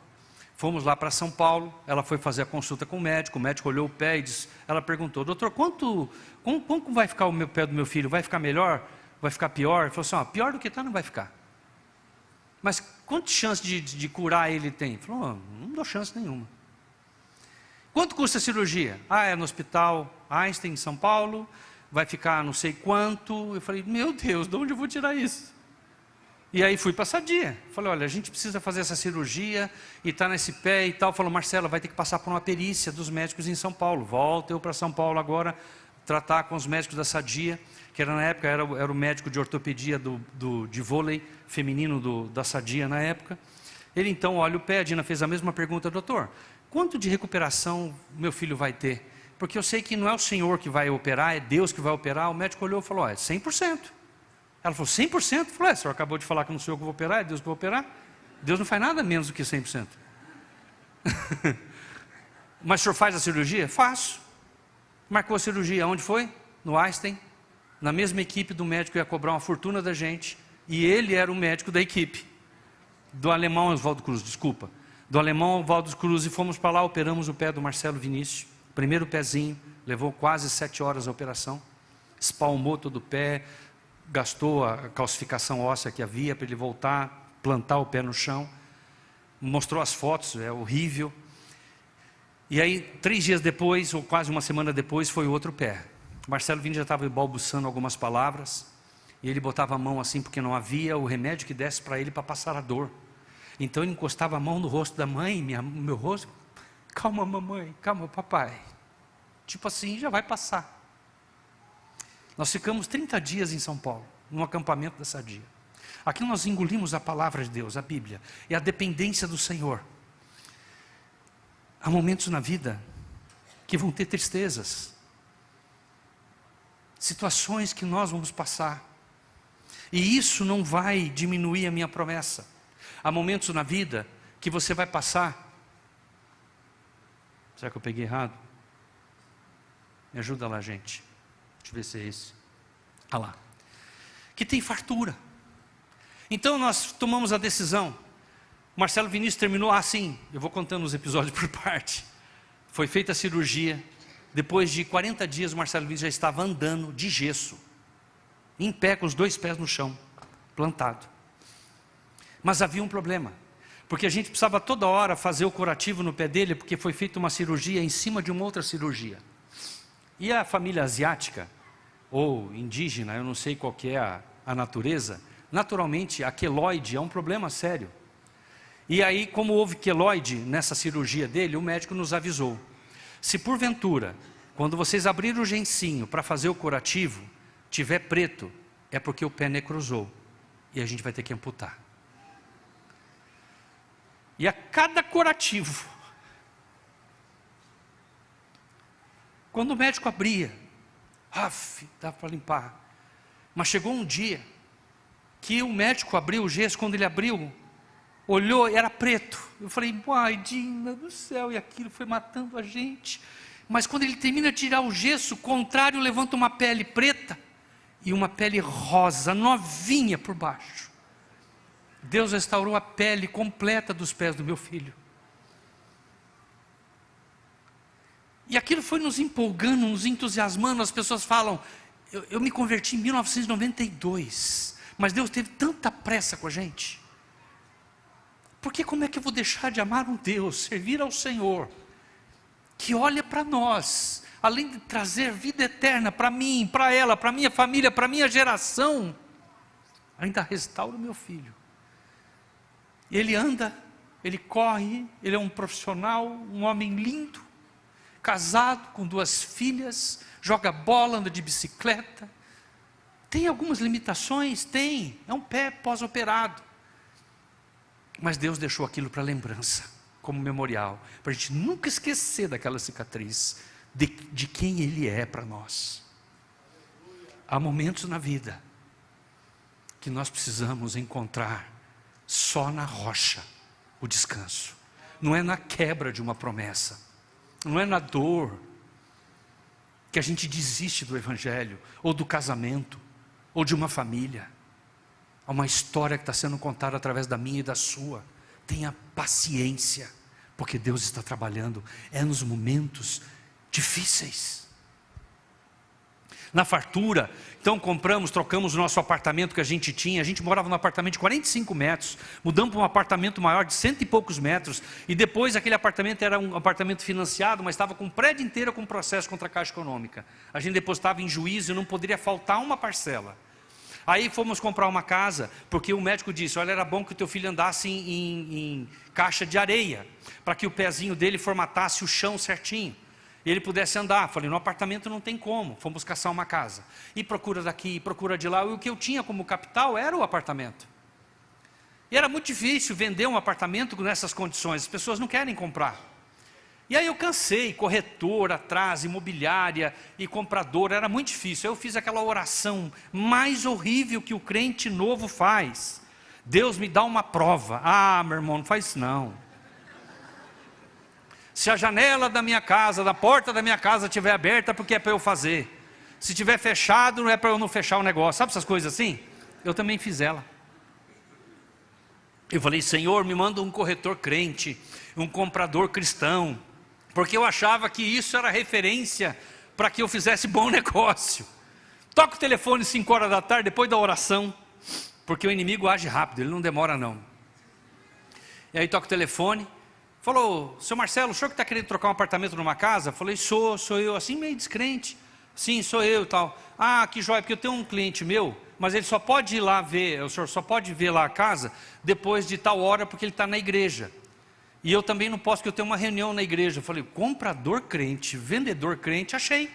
Fomos lá para São Paulo, ela foi fazer a consulta com o médico olhou o pé e disse, ela perguntou, doutor, como vai ficar o pé do meu filho? Vai ficar melhor? Vai ficar pior? Ele falou assim, pior do que está não vai ficar. Mas quantas chances de curar ele tem? Ele falou, não dou chance nenhuma. Quanto custa a cirurgia? É no hospital Einstein, em São Paulo, vai ficar não sei quanto. Eu falei, meu Deus, de onde eu vou tirar isso? E aí fui para a Sadia. Falei, olha, a gente precisa fazer essa cirurgia, e está nesse pé e tal. Falou, Marcela, vai ter que passar por uma perícia dos médicos em São Paulo. Volta eu para São Paulo agora, tratar com os médicos da Sadia, que na época era o médico de ortopedia de vôlei feminino da Sadia na época. Ele então olha o pé, a Dina fez a mesma pergunta, doutor, quanto de recuperação meu filho vai ter? Porque eu sei que não é o Senhor que vai operar, é Deus que vai operar. O médico olhou e falou, 100%. Ela falou, 100%? Eu falei, o senhor acabou de falar que não sou eu que vou operar, é Deus que vai operar. Deus não faz nada menos do que 100%. Mas o senhor faz a cirurgia? Faço. Marcou a cirurgia, onde foi? No Einstein, na mesma equipe do médico que ia cobrar uma fortuna da gente, e ele era o médico da equipe, do alemão Oswaldo Cruz, desculpa. Do alemão Oswaldo Cruz, e fomos para lá, operamos o pé do Marcelo Vinícius, primeiro pezinho, levou quase 7 horas a operação, espalmou todo o pé, gastou a calcificação óssea que havia para ele voltar, plantar o pé no chão, mostrou as fotos, é horrível. E aí 3 dias depois, ou quase uma semana depois, foi o outro pé. O Marcelo Vinícius já estava balbuçando algumas palavras, e ele botava a mão assim, porque não havia o remédio que desse para ele para passar a dor. Então ele encostava a mão no rosto da mãe, meu rosto, calma mamãe, calma papai, tipo assim, já vai passar. Nós ficamos 30 dias em São Paulo, num acampamento da Sadia. Aqui nós engolimos a palavra de Deus, a Bíblia, e a dependência do Senhor. Há momentos na vida que vão ter tristezas, situações que nós vamos passar, e isso não vai diminuir a minha promessa. Há momentos na vida que você vai passar. Será que eu peguei errado? Me ajuda lá, gente. Deixa eu ver se é esse. Olha lá. Que tem fartura. Então nós tomamos a decisão. Marcelo Vinícius terminou assim. Eu vou contando os episódios por parte. Foi feita a cirurgia. Depois de 40 dias, o Marcelo Luiz já estava andando de gesso, em pé, com os 2 pés no chão, plantado. Mas havia um problema, porque a gente precisava toda hora fazer o curativo no pé dele, porque foi feita uma cirurgia em cima de uma outra cirurgia. E a família asiática, ou indígena, eu não sei qual que é a natureza, naturalmente a queloide é um problema sério. E aí, como houve queloide nessa cirurgia dele, o médico nos avisou: se porventura, quando vocês abrirem o gencinho para fazer o curativo, tiver preto, é porque o pé necrosou, e a gente vai ter que amputar. E a cada curativo, quando o médico abria, dava para limpar. Mas chegou um dia que o médico abriu o gesso, quando ele abriu, olhou, era preto. Eu falei, ai, Dina do céu, e aquilo foi matando a gente. Mas quando ele termina de tirar o gesso, o contrário, levanta uma pele preta e uma pele rosa, novinha por baixo. Deus restaurou a pele completa dos pés do meu filho. E aquilo foi nos empolgando, nos entusiasmando. As pessoas falam, eu me converti em 1992, mas Deus teve tanta pressa com a gente. Porque como é que eu vou deixar de amar um Deus, servir ao Senhor, que olha para nós, além de trazer vida eterna para mim, para ela, para minha família, para minha geração, ainda restaura o meu filho. Ele anda, ele corre, ele é um profissional, um homem lindo, casado com 2 filhas, joga bola, anda de bicicleta. Tem algumas limitações? Tem, é um pé pós-operado. Mas Deus deixou aquilo para lembrança, como memorial, para a gente nunca esquecer daquela cicatriz, de quem Ele é para nós. Há momentos na vida que nós precisamos encontrar só na rocha o descanso. Não é na quebra de uma promessa, não é na dor que a gente desiste do evangelho, ou do casamento, ou de uma família. Há uma história que está sendo contada através da minha e da sua. Tenha paciência, porque Deus está trabalhando, é nos momentos difíceis. Na fartura, então trocamos o nosso apartamento que a gente morava num apartamento de 45 metros, mudamos para um apartamento maior de 100 e poucos metros, e depois aquele apartamento era um apartamento financiado, mas estava com o prédio inteiro com processo contra a Caixa Econômica. A gente depositava em juízo e não poderia faltar uma parcela. Aí fomos comprar uma casa, porque o médico disse, olha, era bom que o teu filho andasse em caixa de areia, para que o pezinho dele formatasse o chão certinho, e ele pudesse andar. Falei, no apartamento não tem como. Fomos caçar uma casa, e procura daqui, procura de lá, e o que eu tinha como capital era o apartamento, e era muito difícil vender um apartamento nessas condições, as pessoas não querem comprar. E aí eu cansei, corretor atrás, imobiliária e comprador, era muito difícil. Eu fiz aquela oração mais horrível que o crente novo faz: Deus me dá uma prova. Meu irmão, não faz isso não. Se a janela da minha casa, da porta da minha casa estiver aberta, porque é para eu fazer. Se estiver fechado, não é para eu não fechar o negócio. Sabe essas coisas assim? Eu também fiz ela. Eu falei, Senhor, me manda um corretor crente, um comprador cristão, porque eu achava que isso era referência para que eu fizesse bom negócio. Toca o telefone 5 horas da tarde, depois da oração, porque o inimigo age rápido, ele não demora não. E aí toca o telefone, falou, seu Marcelo, o senhor que está querendo trocar um apartamento numa casa? Falei, sou eu, assim meio descrente. Sim, sou eu e tal. Que jóia, porque eu tenho um cliente meu, mas ele só pode ir lá ver, o senhor só pode ver lá a casa depois de tal hora, porque ele está na igreja. E eu também não posso, porque eu tenho uma reunião na igreja. Eu falei, comprador crente, vendedor crente, achei.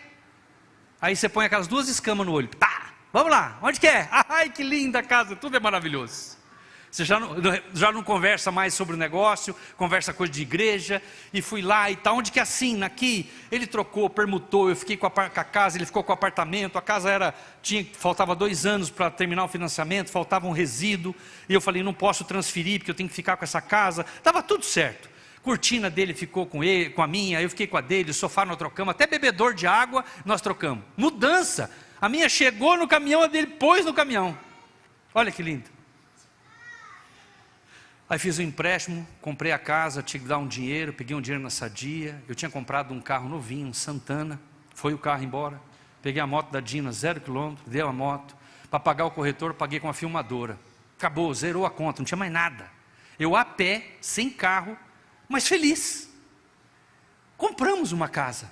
Aí você põe aquelas 2 escamas no olho. Tá, vamos lá, onde que é? Ai, que linda a casa, tudo é maravilhoso. Você já não conversa mais sobre o negócio, conversa coisa de igreja. E fui lá e tal, onde que é assim, aqui. Ele trocou, permutou, eu fiquei com a casa, ele ficou com o apartamento. A casa faltava 2 anos para terminar o financiamento, faltava um resíduo. E eu falei, não posso transferir, porque eu tenho que ficar com essa casa. Estava tudo certo. Cortina dele ficou com a minha, eu fiquei com a dele, sofá nós trocamos, até bebedor de água nós trocamos. Mudança, a minha chegou no caminhão, a dele pôs no caminhão. Olha que lindo. Aí fiz um empréstimo, comprei a casa, tinha que dar um dinheiro, peguei um dinheiro na Sadia. Eu tinha comprado um carro novinho, um Santana, foi o carro embora. Peguei a moto da Dina, 0 km, dei a moto. Para pagar o corretor, paguei com uma filmadora. Acabou, zerou a conta, não tinha mais nada. Eu a pé, sem carro, mas feliz. Compramos uma casa.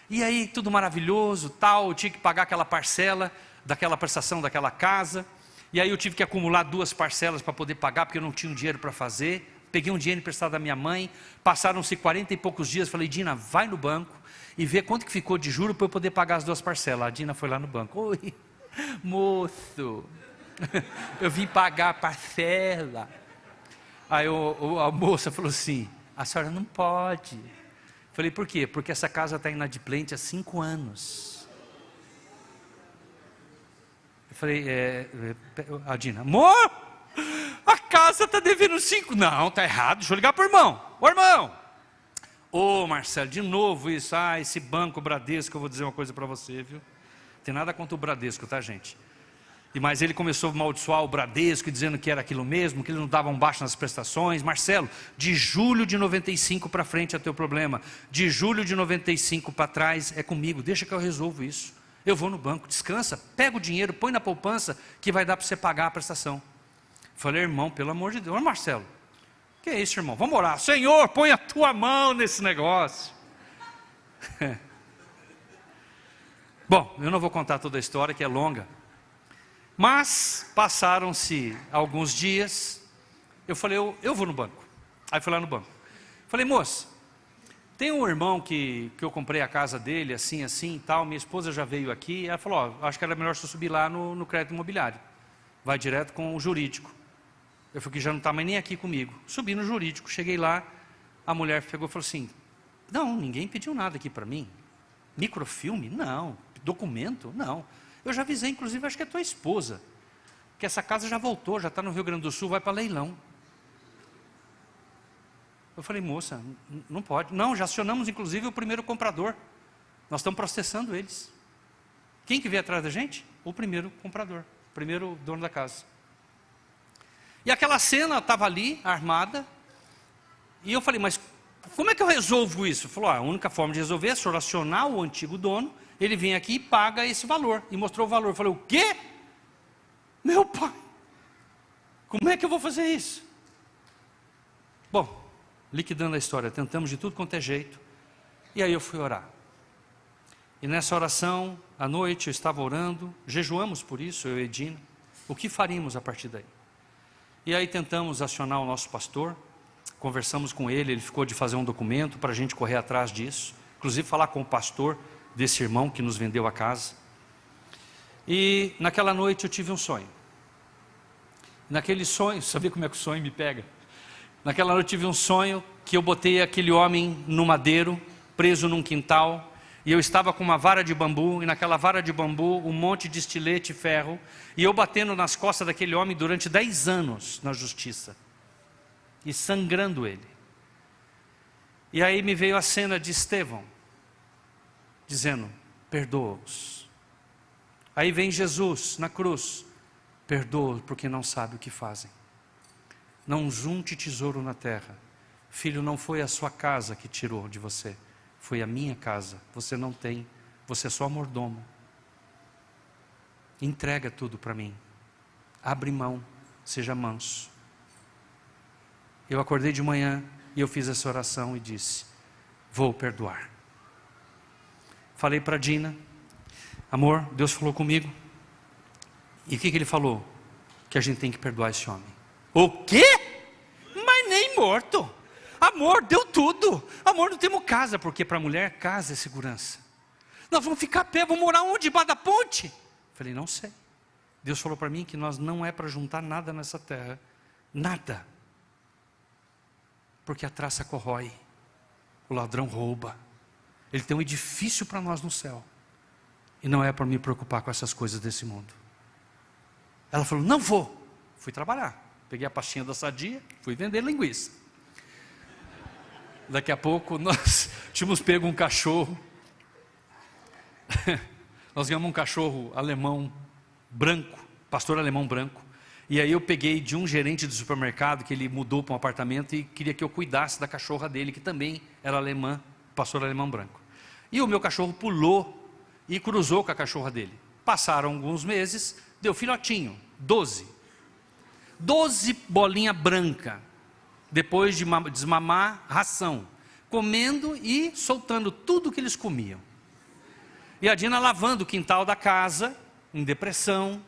E aí, tudo maravilhoso, tal, eu tinha que pagar aquela parcela, daquela prestação daquela casa. E aí eu tive que acumular 2 parcelas para poder pagar, porque eu não tinha um dinheiro para fazer. Peguei um dinheiro emprestado da minha mãe, passaram-se 40 e poucos dias, falei, Dina, vai no banco e vê quanto que ficou de juro para eu poder pagar as 2 parcelas. A Dina foi lá no banco, oi, moço, eu vim pagar a parcela. Aí a moça falou assim, a senhora não pode. Falei, por quê? Porque essa casa está inadimplente há 5 anos. Eu falei, a Dina, amor, a casa está devendo 5. Não, está errado, deixa eu ligar para o irmão. Ô irmão, ô Marcelo, de novo isso, esse banco Bradesco, eu vou dizer uma coisa para você, viu? Tem nada contra o Bradesco, tá gente? Mas ele começou a amaldiçoar o Bradesco, dizendo que era aquilo mesmo, que eles não davam baixo nas prestações. Marcelo, de julho de 95 para frente é teu problema. De julho de 95 para trás é comigo, deixa que eu resolvo isso. Eu vou no banco, descansa, pega o dinheiro, põe na poupança, que vai dar para você pagar a prestação. Falei, irmão, pelo amor de Deus, ô Marcelo, que é isso, irmão? Vamos orar. Senhor, põe a tua mão nesse negócio. Bom, eu não vou contar toda a história, que é longa. Mas, passaram-se alguns dias, eu falei, eu vou no banco. Aí fui lá no banco. Falei, moça, tem um irmão que eu comprei a casa dele, assim e tal, minha esposa já veio aqui, ela falou, acho que era melhor você subir lá no crédito imobiliário, vai direto com o jurídico. Eu falei, que já não está mais nem aqui comigo. Subi no jurídico, cheguei lá, a mulher pegou e falou assim, não, ninguém pediu nada aqui para mim. Microfilme? Não. Documento? Não. Eu já avisei, inclusive, acho que é tua esposa, que essa casa já voltou, já está no Rio Grande do Sul, vai para leilão. Eu falei, moça, não pode. Não, já acionamos inclusive o primeiro comprador. Nós estamos processando eles. Quem que veio atrás da gente? O primeiro comprador, o primeiro dono da casa. E aquela cena estava ali, armada. E eu falei, mas como é que eu resolvo isso? Ele falou, a única forma de resolver é senhor acionar o antigo dono. Ele vem aqui e paga esse valor. E mostrou o valor. Eu falei, o quê? Meu pai, como é que eu vou fazer isso? Bom, liquidando a história, tentamos de tudo quanto é jeito. E aí eu fui orar. E nessa oração, à noite, eu estava orando. Jejuamos por isso, eu e Edina. O que faríamos a partir daí? E aí tentamos acionar o nosso pastor. Conversamos com ele, ele ficou de fazer um documento para a gente correr atrás disso. Inclusive falar com o pastor desse irmão que nos vendeu a casa. E naquela noite eu tive um sonho. Naquele sonho, sabia como é que o sonho me pega? Naquela noite eu tive um sonho que eu botei aquele homem no madeiro, preso num quintal, e eu estava com uma vara de bambu, e naquela vara de bambu um monte de estilete e ferro, e eu batendo nas costas daquele homem durante 10 anos na justiça, e sangrando ele. E aí me veio a cena de Estevão, dizendo, perdoa-os. Aí vem Jesus na cruz, perdoa-os porque não sabe o que fazem. Não junte tesouro na terra. Filho, não foi a sua casa que tirou de você, foi a minha casa. Você não tem, você é só mordomo. Entrega tudo para mim. Abre mão, seja manso. Eu acordei de manhã e eu fiz essa oração e disse, vou perdoar. Falei para Dina, amor, Deus falou comigo. E o que ele falou? Que a gente tem que perdoar esse homem. O quê? Mas nem morto. Amor, deu tudo. Amor, não temos casa, porque para a mulher casa é segurança. Nós vamos ficar a pé, vamos morar onde? Debaixo da ponte? Falei, não sei. Deus falou para mim que nós não é para juntar nada nessa terra. Nada. Porque a traça corrói. O ladrão rouba. Ele tem um edifício para nós no céu. E não é para me preocupar com essas coisas desse mundo. Ela falou, não vou. Fui trabalhar. Peguei a pastinha da Sadia, fui vender linguiça. Daqui a pouco nós tínhamos pego um cachorro. Nós ganhamos um cachorro alemão branco, pastor alemão branco. E aí eu peguei de um gerente de supermercado que ele mudou para um apartamento e queria que eu cuidasse da cachorra dele, que também era alemã, pastor alemão branco. E o meu cachorro pulou e cruzou com a cachorra dele. Passaram alguns meses, deu filhotinho, 12 bolinha branca, depois de desmamar ração, comendo e soltando tudo que eles comiam. E a Dina lavando o quintal da casa, em depressão,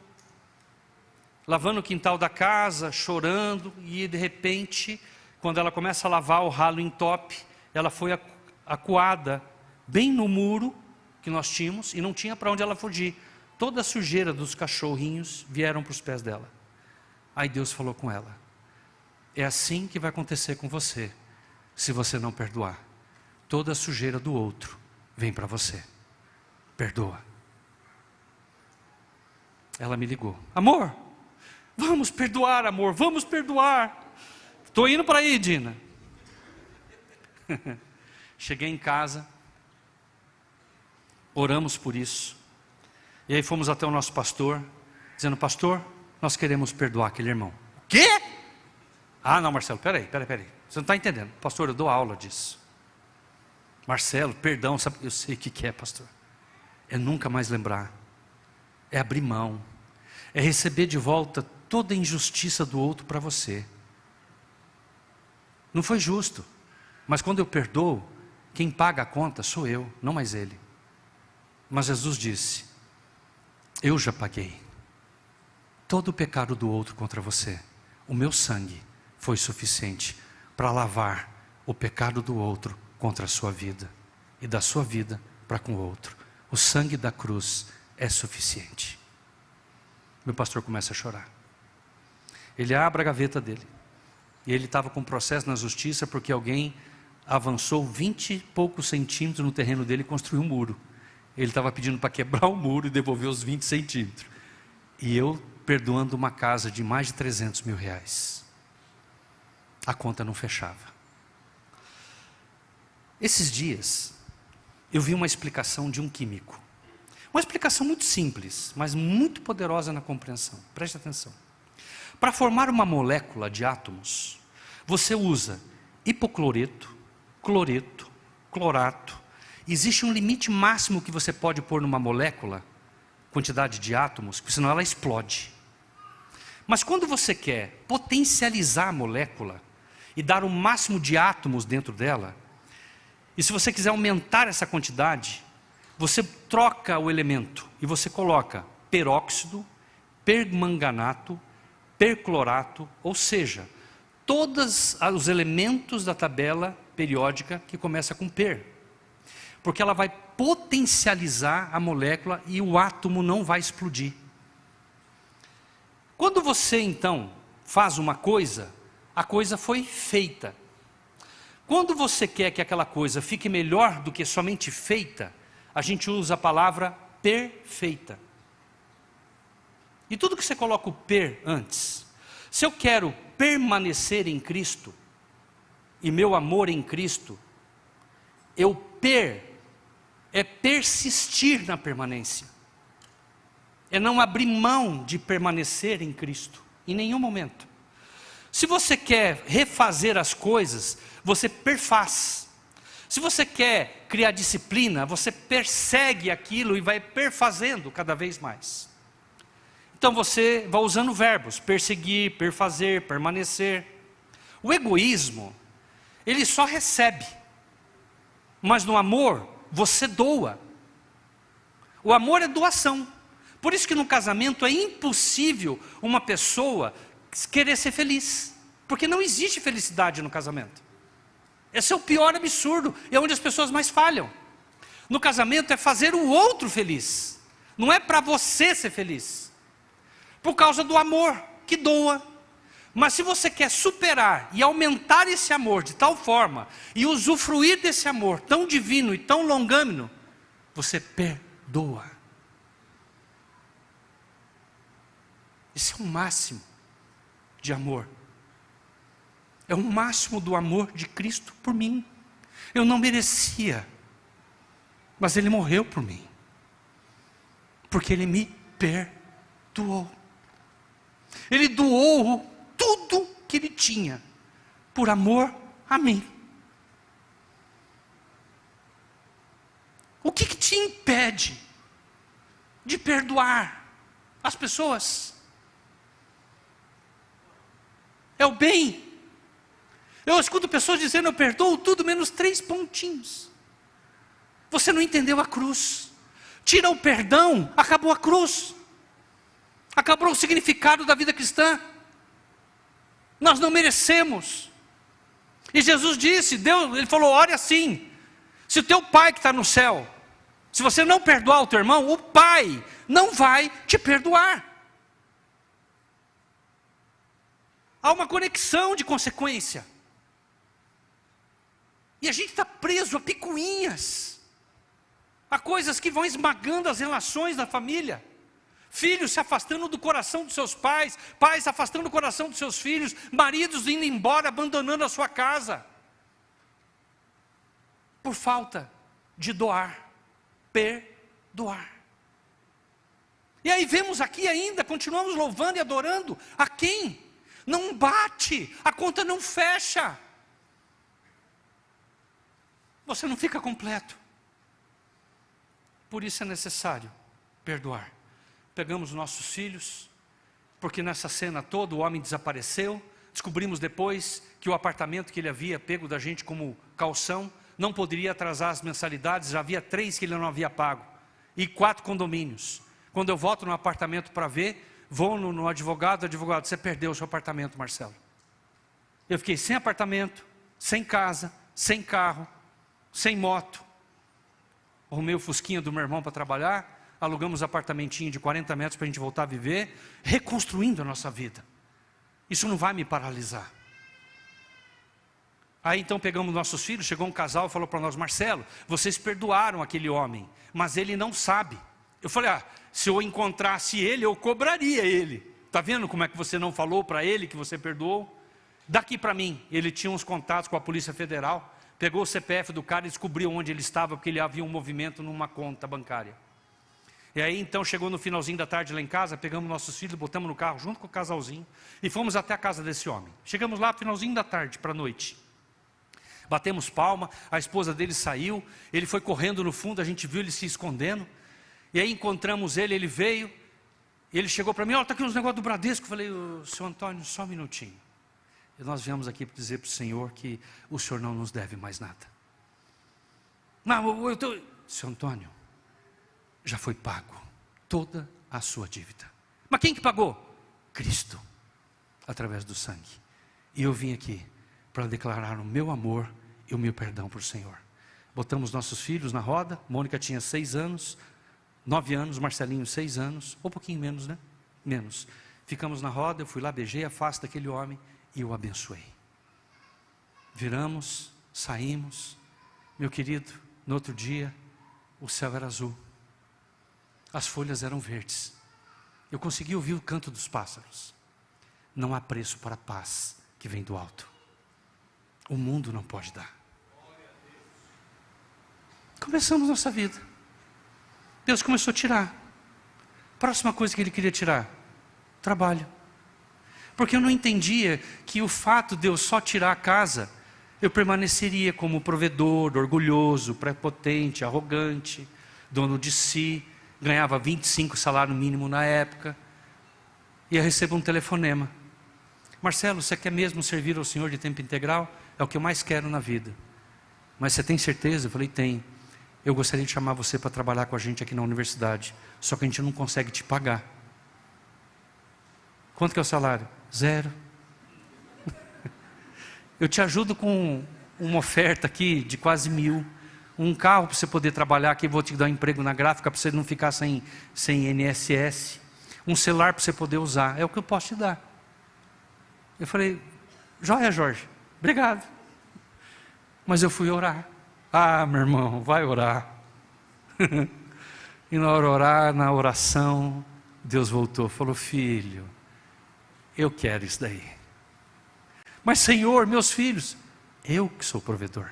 lavando o quintal da casa, chorando, e de repente, quando ela começa a lavar o ralo entope, ela foi acuada bem no muro que nós tínhamos, e não tinha para onde ela fugir. Toda a sujeira dos cachorrinhos vieram para os pés dela. Aí Deus falou com ela: é assim que vai acontecer com você, se você não perdoar. Toda a sujeira do outro vem para você. Perdoa. Ela me ligou: amor, vamos perdoar, amor, vamos perdoar. Estou indo para aí, Dina. Cheguei em casa, oramos por isso, e aí fomos até o nosso pastor, dizendo: pastor, nós queremos perdoar aquele irmão. O quê? Ah, não, Marcelo, peraí, você não está entendendo. Pastor, eu dou aula disso. Marcelo, perdão, sabe, eu sei o que é, pastor. É nunca mais lembrar, é abrir mão, é receber de volta toda a injustiça do outro para você. Não foi justo, mas quando eu perdoo, quem paga a conta sou eu, não mais ele. Mas Jesus disse: eu já paguei todo o pecado do outro contra você. O meu sangue foi suficiente para lavar o pecado do outro contra a sua vida, e da sua vida para com o outro. O sangue da cruz é suficiente. Meu pastor começa a chorar. Ele abre a gaveta dele, e ele estava com um processo na justiça, porque alguém avançou 20 e poucos centímetros no terreno dele e construiu um muro. Ele estava pedindo para quebrar o muro e devolver os 20 centímetros. E eu perdoando uma casa de mais de 300 mil reais. A conta não fechava. Esses dias, eu vi uma explicação de um químico. Uma explicação muito simples, mas muito poderosa na compreensão. Preste atenção. Para formar uma molécula de átomos, você usa hipocloreto, cloreto, clorato. Existe um limite máximo que você pode pôr numa molécula, quantidade de átomos, porque senão ela explode. Mas quando você quer potencializar a molécula e dar o máximo de átomos dentro dela, e se você quiser aumentar essa quantidade, você troca o elemento e você coloca peróxido, permanganato, perclorato, ou seja, todos os elementos da tabela periódica que começa com per. Porque ela vai potencializar a molécula e o átomo não vai explodir. Quando você então faz uma coisa, a coisa foi feita. Quando você quer que aquela coisa fique melhor do que somente feita, a gente usa a palavra perfeita. E tudo que você coloca o per antes. Se eu quero permanecer em Cristo, e meu amor em Cristo, é persistir na permanência. É não abrir mão de permanecer em Cristo, em nenhum momento. Se você quer refazer as coisas, você perfaz. Se você quer criar disciplina, você persegue aquilo e vai perfazendo cada vez mais. Então você vai usando verbos: perseguir, perfazer, permanecer. O egoísmo, ele só recebe. Mas no amor, você doa. O amor é doação. Por isso que no casamento é impossível uma pessoa querer ser feliz. Porque não existe felicidade no casamento. Esse é o pior absurdo. É onde as pessoas mais falham. No casamento é fazer o outro feliz. Não é para você ser feliz. Por causa do amor que doa. Mas se você quer superar e aumentar esse amor de tal forma, e usufruir desse amor tão divino e tão longâmino, você perdoa. Esse é o máximo de amor. É o máximo do amor de Cristo por mim. Eu não merecia, mas Ele morreu por mim, porque Ele me perdoou. Ele doou tudo que ele tinha, por amor a mim. O que te impede de perdoar as pessoas? É o bem. Eu escuto pessoas dizendo: eu perdoo tudo menos 3 pontinhos. Você não entendeu a cruz. Tira o perdão, acabou a cruz. Acabou o significado da vida cristã. Nós não merecemos. E Jesus disse, Deus, Ele falou: ore assim. Se o teu pai que está no céu, se você não perdoar o teu irmão, o pai não vai te perdoar. Há uma conexão de consequência. E a gente está preso a picuinhas, a coisas que vão esmagando as relações da família. Filhos se afastando do coração dos seus pais, pais se afastando do coração dos seus filhos, maridos indo embora, abandonando a sua casa, por falta de doar, perdoar. E aí vemos aqui ainda, continuamos louvando e adorando a quem? Não bate, a conta não fecha. Você não fica completo. Por isso é necessário perdoar. Pegamos nossos filhos, porque nessa cena toda o homem desapareceu. Descobrimos depois que o apartamento que ele havia pego da gente como calção não poderia atrasar as mensalidades. Já havia 3 que ele não havia pago, e 4 condomínios. Quando eu volto no apartamento para ver, vou no advogado: advogado, você perdeu o seu apartamento, Marcelo. Eu fiquei sem apartamento, sem casa, sem carro, sem moto. Arrumei o fusquinha do meu irmão para trabalhar, alugamos um apartamentinho de 40 metros para a gente voltar a viver, reconstruindo a nossa vida. Isso não vai me paralisar. Aí então pegamos nossos filhos, chegou um casal e falou para nós: Marcelo, vocês perdoaram aquele homem, mas ele não sabe. Eu falei: se eu encontrasse ele, eu cobraria ele. Está vendo como é que você não falou para ele que você perdoou? Daqui para mim. Ele tinha uns contatos com a Polícia Federal, pegou o CPF do cara e descobriu onde ele estava, porque ele havia um movimento numa conta bancária. E aí então chegou no finalzinho da tarde lá em casa, pegamos nossos filhos, botamos no carro junto com o casalzinho e fomos até a casa desse homem. Chegamos lá no finalzinho da tarde, para a noite. Batemos palma, a esposa dele saiu, ele foi correndo no fundo, a gente viu ele se escondendo. E aí encontramos ele, ele veio, ele chegou para mim: olha, está aqui uns negócios do Bradesco. Eu falei: seu Antônio, só um minutinho. E nós viemos aqui para dizer para o Senhor que o Senhor não nos deve mais nada. Não, seu Antônio, já foi pago toda a sua dívida. Mas quem que pagou? Cristo, através do sangue. E eu vim aqui para declarar o meu amor e o meu perdão para o Senhor. Botamos nossos filhos na roda. Mônica tinha 6 anos, 9 anos, Marcelinho 6 anos, ou um pouquinho menos, né? Menos. Ficamos na roda, eu fui lá, beijei a face daquele homem e o abençoei. Viramos, saímos. Meu querido, no outro dia, o céu era azul. As folhas eram verdes. Eu consegui ouvir o canto dos pássaros. Não há preço para a paz que vem do alto. O mundo não pode dar. Começamos nossa vida. Deus começou a tirar. Próxima coisa que Ele queria tirar: trabalho. Porque eu não entendia que o fato de eu só tirar a casa, eu permaneceria como provedor, orgulhoso, prepotente, arrogante, dono de si. Ganhava 25 salário mínimo na época. E eu recebo um telefonema: Marcelo, você quer mesmo servir ao Senhor de tempo integral? É o que eu mais quero na vida. Mas você tem certeza? Eu falei: tenho. Eu gostaria de chamar você para trabalhar com a gente aqui na universidade. Só que a gente não consegue te pagar. Quanto que é o salário? 0. Eu te ajudo com uma oferta aqui de quase 1.000. Um carro para você poder trabalhar aqui. Vou te dar um emprego na gráfica para você não ficar sem INSS. Um celular para você poder usar. É o que eu posso te dar. Eu falei: joia, Jorge, obrigado. Mas eu fui orar. Meu irmão, vai orar. E na hora de orar, na oração, Deus voltou, falou: filho, eu quero isso daí. Mas Senhor, meus filhos, eu que sou o provedor.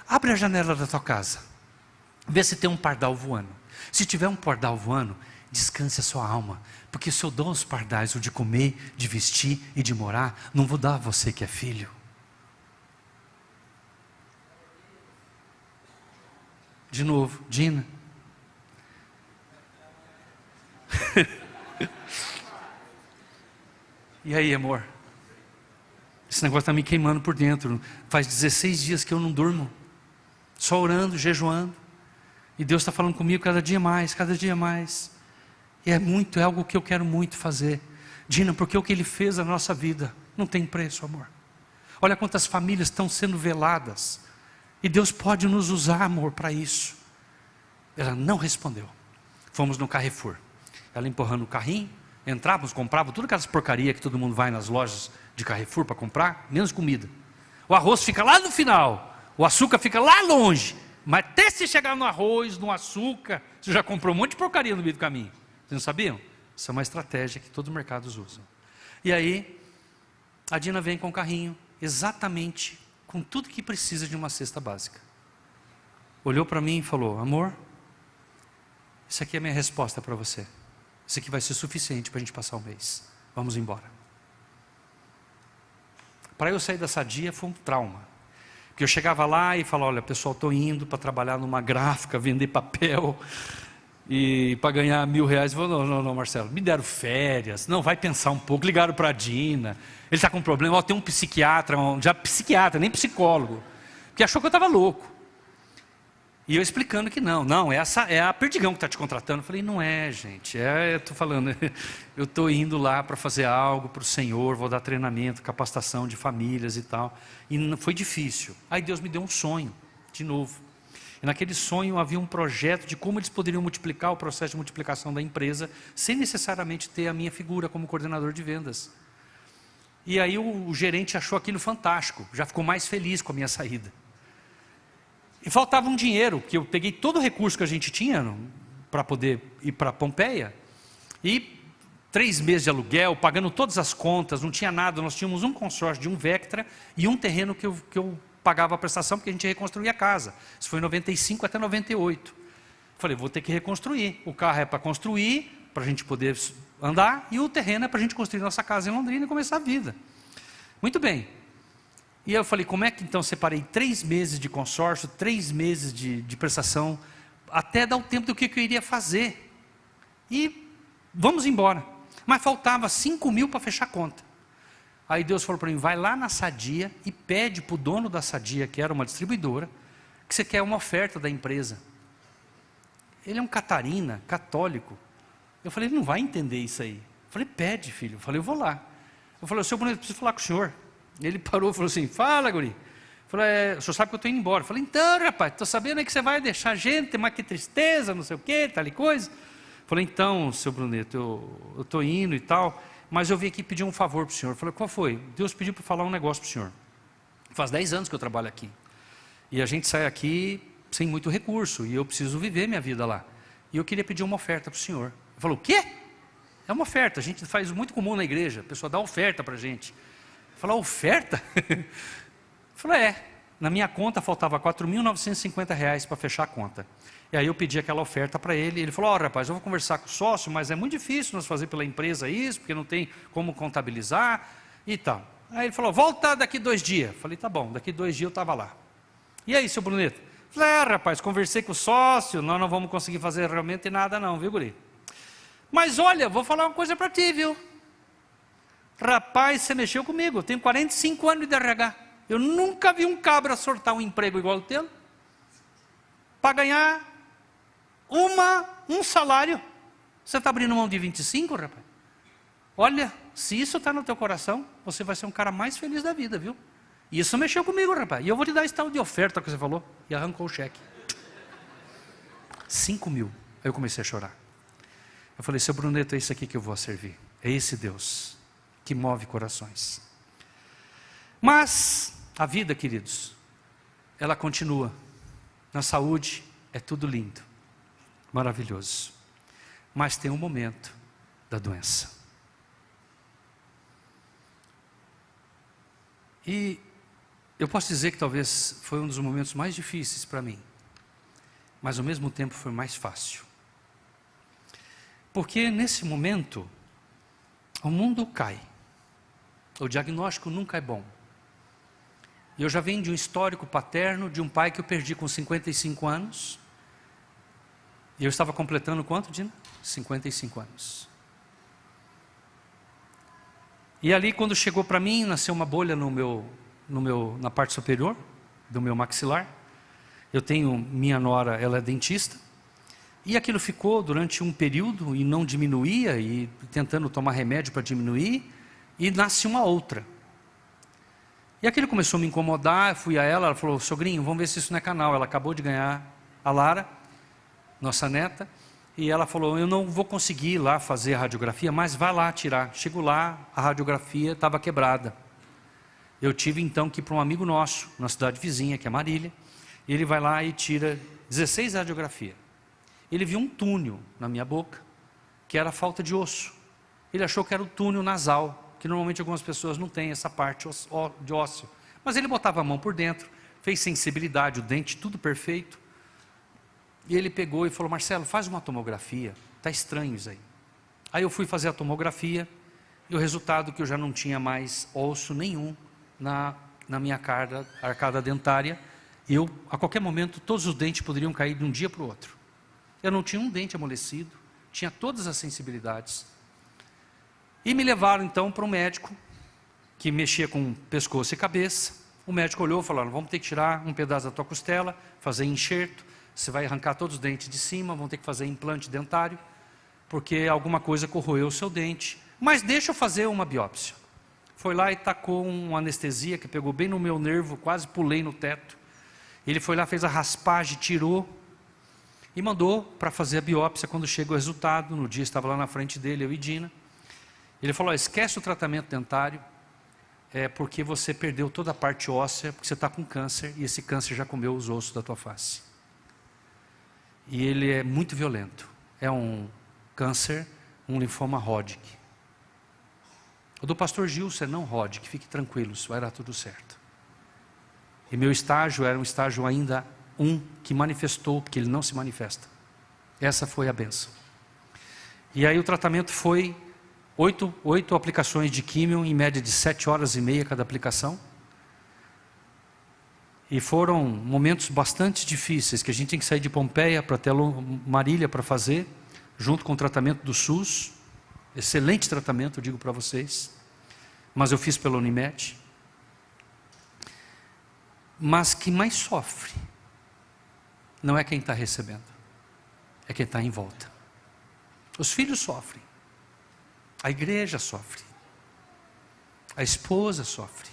Abre a janela da tua casa, vê se tem um pardal voando. Se tiver um pardal voando, descanse a sua alma, porque se eu dou aos pardais o de comer, de vestir e de morar, não vou dar a você que é filho. De novo, Dina. E aí, amor? Esse negócio está me queimando por dentro. Faz 16 dias que eu não durmo, só orando, jejuando. E Deus está falando comigo cada dia mais, cada dia mais. E é algo que eu quero muito fazer. Dina, porque o que Ele fez na nossa vida não tem preço, amor. Olha quantas famílias estão sendo veladas. E Deus pode nos usar, amor, para isso. Ela não respondeu. Fomos no Carrefour. Ela empurrando o carrinho, entrávamos, comprávamos tudo aquelas porcaria que todo mundo vai nas lojas de Carrefour para comprar, menos comida. O arroz fica lá no final, o açúcar fica lá longe. Mas até se chegar no arroz, no açúcar, você já comprou um monte de porcaria no meio do caminho. Vocês não sabiam? Isso é uma estratégia que todos os mercados usam. E aí, a Dina vem com o carrinho, exatamente com tudo que precisa de uma cesta básica. Olhou para mim e falou: amor, isso aqui é a minha resposta para você. Isso aqui vai ser suficiente para a gente passar o mês. Vamos embora. Para eu sair da Sadia foi um trauma. Porque eu chegava lá e falava: olha pessoal, estou indo para trabalhar numa gráfica, vender papel, e para ganhar R$1.000. Eu falei: não, Marcelo, me deram férias, não, vai pensar um pouco. Ligaram para a Dina, ele está com problema, tem um psiquiatra, já psiquiatra, nem psicólogo, que achou que eu estava louco. E eu explicando que não, essa é a Perdigão que está te contratando. Eu falei: não é, gente, eu estou falando, eu estou indo lá para fazer algo para o Senhor, vou dar treinamento, capacitação de famílias e tal. E não foi difícil. Aí Deus me deu um sonho, de novo. E naquele sonho havia um projeto de como eles poderiam multiplicar o processo de multiplicação da empresa, sem necessariamente ter a minha figura como coordenador de vendas. E aí o gerente achou aquilo fantástico, já ficou mais feliz com a minha saída. E faltava um dinheiro, porque eu peguei todo o recurso que a gente tinha para poder ir para Pompeia, e 3 meses de aluguel, pagando todas as contas, não tinha nada. Nós tínhamos um consórcio de um Vectra e um terreno que eu pagava a prestação, porque a gente reconstruía a casa. Isso foi em 95 até 98. Falei: vou ter que reconstruir. O carro é para construir, para a gente poder andar, e o terreno é para a gente construir nossa casa em Londrina e começar a vida. Muito bem. E eu falei: como é que então separei 3 meses de consórcio, 3 meses de prestação, até dar o tempo do que eu iria fazer. E vamos embora. Mas faltava 5.000 para fechar a conta. Aí Deus falou para mim: vai lá na Sadia e pede para o dono da Sadia, que era uma distribuidora, que você quer uma oferta da empresa. Ele é um catarina, católico. Eu falei: ele não vai entender isso aí. Eu falei: pede, filho. Eu falei: eu vou lá. Eu falei: seu Bruno, preciso falar com o senhor. Ele parou e falou assim: fala, guri. Eu falei: o senhor sabe que eu estou indo embora. Eu falei: então, rapaz, estou sabendo aí que você vai deixar a gente, mas que tristeza, não sei o que, tal e coisa. Eu falei: então, seu Bruneto, eu estou indo e tal, mas eu vim aqui pedir um favor para o senhor. Eu falei: qual foi? Deus pediu para falar um negócio para o senhor. Faz 10 anos que eu trabalho aqui. E a gente sai aqui sem muito recurso, e eu preciso viver minha vida lá. E eu queria pedir uma oferta para o senhor. Ele falou: o quê? É uma oferta, a gente faz muito comum na igreja, a pessoa dá oferta para a gente. Falou: oferta? Falei: na minha conta faltava R$4.950 para fechar a conta. E aí eu pedi aquela oferta para ele, e ele falou: rapaz, eu vou conversar com o sócio, mas é muito difícil nós fazer pela empresa isso, porque não tem como contabilizar e tal. Aí ele falou: volta daqui 2 dias. Falei: tá bom, daqui 2 dias eu estava lá. E aí, seu Bruneto? Falei: rapaz, conversei com o sócio, nós não vamos conseguir fazer realmente nada não, viu, guri? Mas olha, vou falar uma coisa para ti, viu? Rapaz, você mexeu comigo, eu tenho 45 anos de RH. Eu nunca vi um cabra sortar um emprego igual o teu, para ganhar um salário. Você está abrindo mão de 25, rapaz? Olha, se isso está no teu coração, você vai ser um cara mais feliz da vida, viu? Isso mexeu comigo, rapaz. E eu vou te dar esse tal de oferta que você falou. E arrancou o cheque. 5.000. Aí eu comecei a chorar. Eu falei: seu Bruneto, é isso aqui que eu vou servir. É esse Deus que move corações. Mas a vida, queridos, ela continua. Na saúde é tudo lindo, maravilhoso. Mas tem um momento da doença. E eu posso dizer que talvez foi um dos momentos mais difíceis para mim, mas ao mesmo tempo foi mais fácil. Porque nesse momento, o mundo cai. O diagnóstico nunca é bom. E eu já venho de um histórico paterno, de um pai que eu perdi com 55 anos. E eu estava completando quanto, Dina? 55 anos. E ali, quando chegou para mim, nasceu uma bolha na parte superior do meu maxilar. Eu tenho, minha nora, ela é dentista. E aquilo ficou durante um período e não diminuía, e tentando tomar remédio para diminuir, e nasce uma outra. E aquilo começou a me incomodar, eu fui a ela falou, sogrinho, vamos ver se isso não é canal. Ela acabou de ganhar a Lara, nossa neta, e ela falou, eu não vou conseguir ir lá fazer a radiografia, mas vai lá tirar. Chego lá, a radiografia estava quebrada. Eu tive então que ir para um amigo nosso, na cidade vizinha, que é Marília, e ele vai lá e tira 16 radiografias. Ele viu um túnel na minha boca, que era falta de osso. Ele achou que era o túnel nasal, que normalmente algumas pessoas não têm essa parte de ósseo. Mas ele botava a mão por dentro, fez sensibilidade, o dente tudo perfeito. E ele pegou e falou, Marcelo, faz uma tomografia, está estranho isso aí. Aí eu fui fazer a tomografia, e o resultado que eu já não tinha mais osso nenhum na minha arcada dentária. E a qualquer momento, todos os dentes poderiam cair de um dia para o outro. Eu não tinha um dente amolecido, tinha todas as sensibilidades. E me levaram então para um médico, que mexia com pescoço e cabeça. O médico olhou e falou, vamos ter que tirar um pedaço da tua costela, fazer enxerto, você vai arrancar todos os dentes de cima, vão ter que fazer implante dentário, porque alguma coisa corroeu o seu dente. Mas deixa eu fazer uma biópsia. Foi lá e tacou uma anestesia, que pegou bem no meu nervo, quase pulei no teto. Ele foi lá, fez a raspagem, tirou, e mandou para fazer a biópsia. Quando chega o resultado, no dia estava lá na frente dele, eu e Dina. Ele falou, esquece o tratamento dentário, porque você perdeu toda a parte óssea, porque você está com câncer, e esse câncer já comeu os ossos da tua face. E ele é muito violento, é um câncer, um linfoma Hodgkin. O do pastor Gilson é não Hodgkin, fique tranquilo, vai dar tudo certo. E meu estágio era um estágio ainda que manifestou, porque ele não se manifesta. Essa foi a bênção. E aí o tratamento foi 8 aplicações de químio, em média de 7 horas e meia cada aplicação. E foram momentos bastante difíceis, que a gente tem que sair de Pompeia para até Marília para fazer, junto com o tratamento do SUS. Excelente tratamento, eu digo para vocês. Mas eu fiz pela Unimed. Mas quem mais sofre não é quem está recebendo, é quem está em volta. Os filhos sofrem, a igreja sofre, a esposa sofre.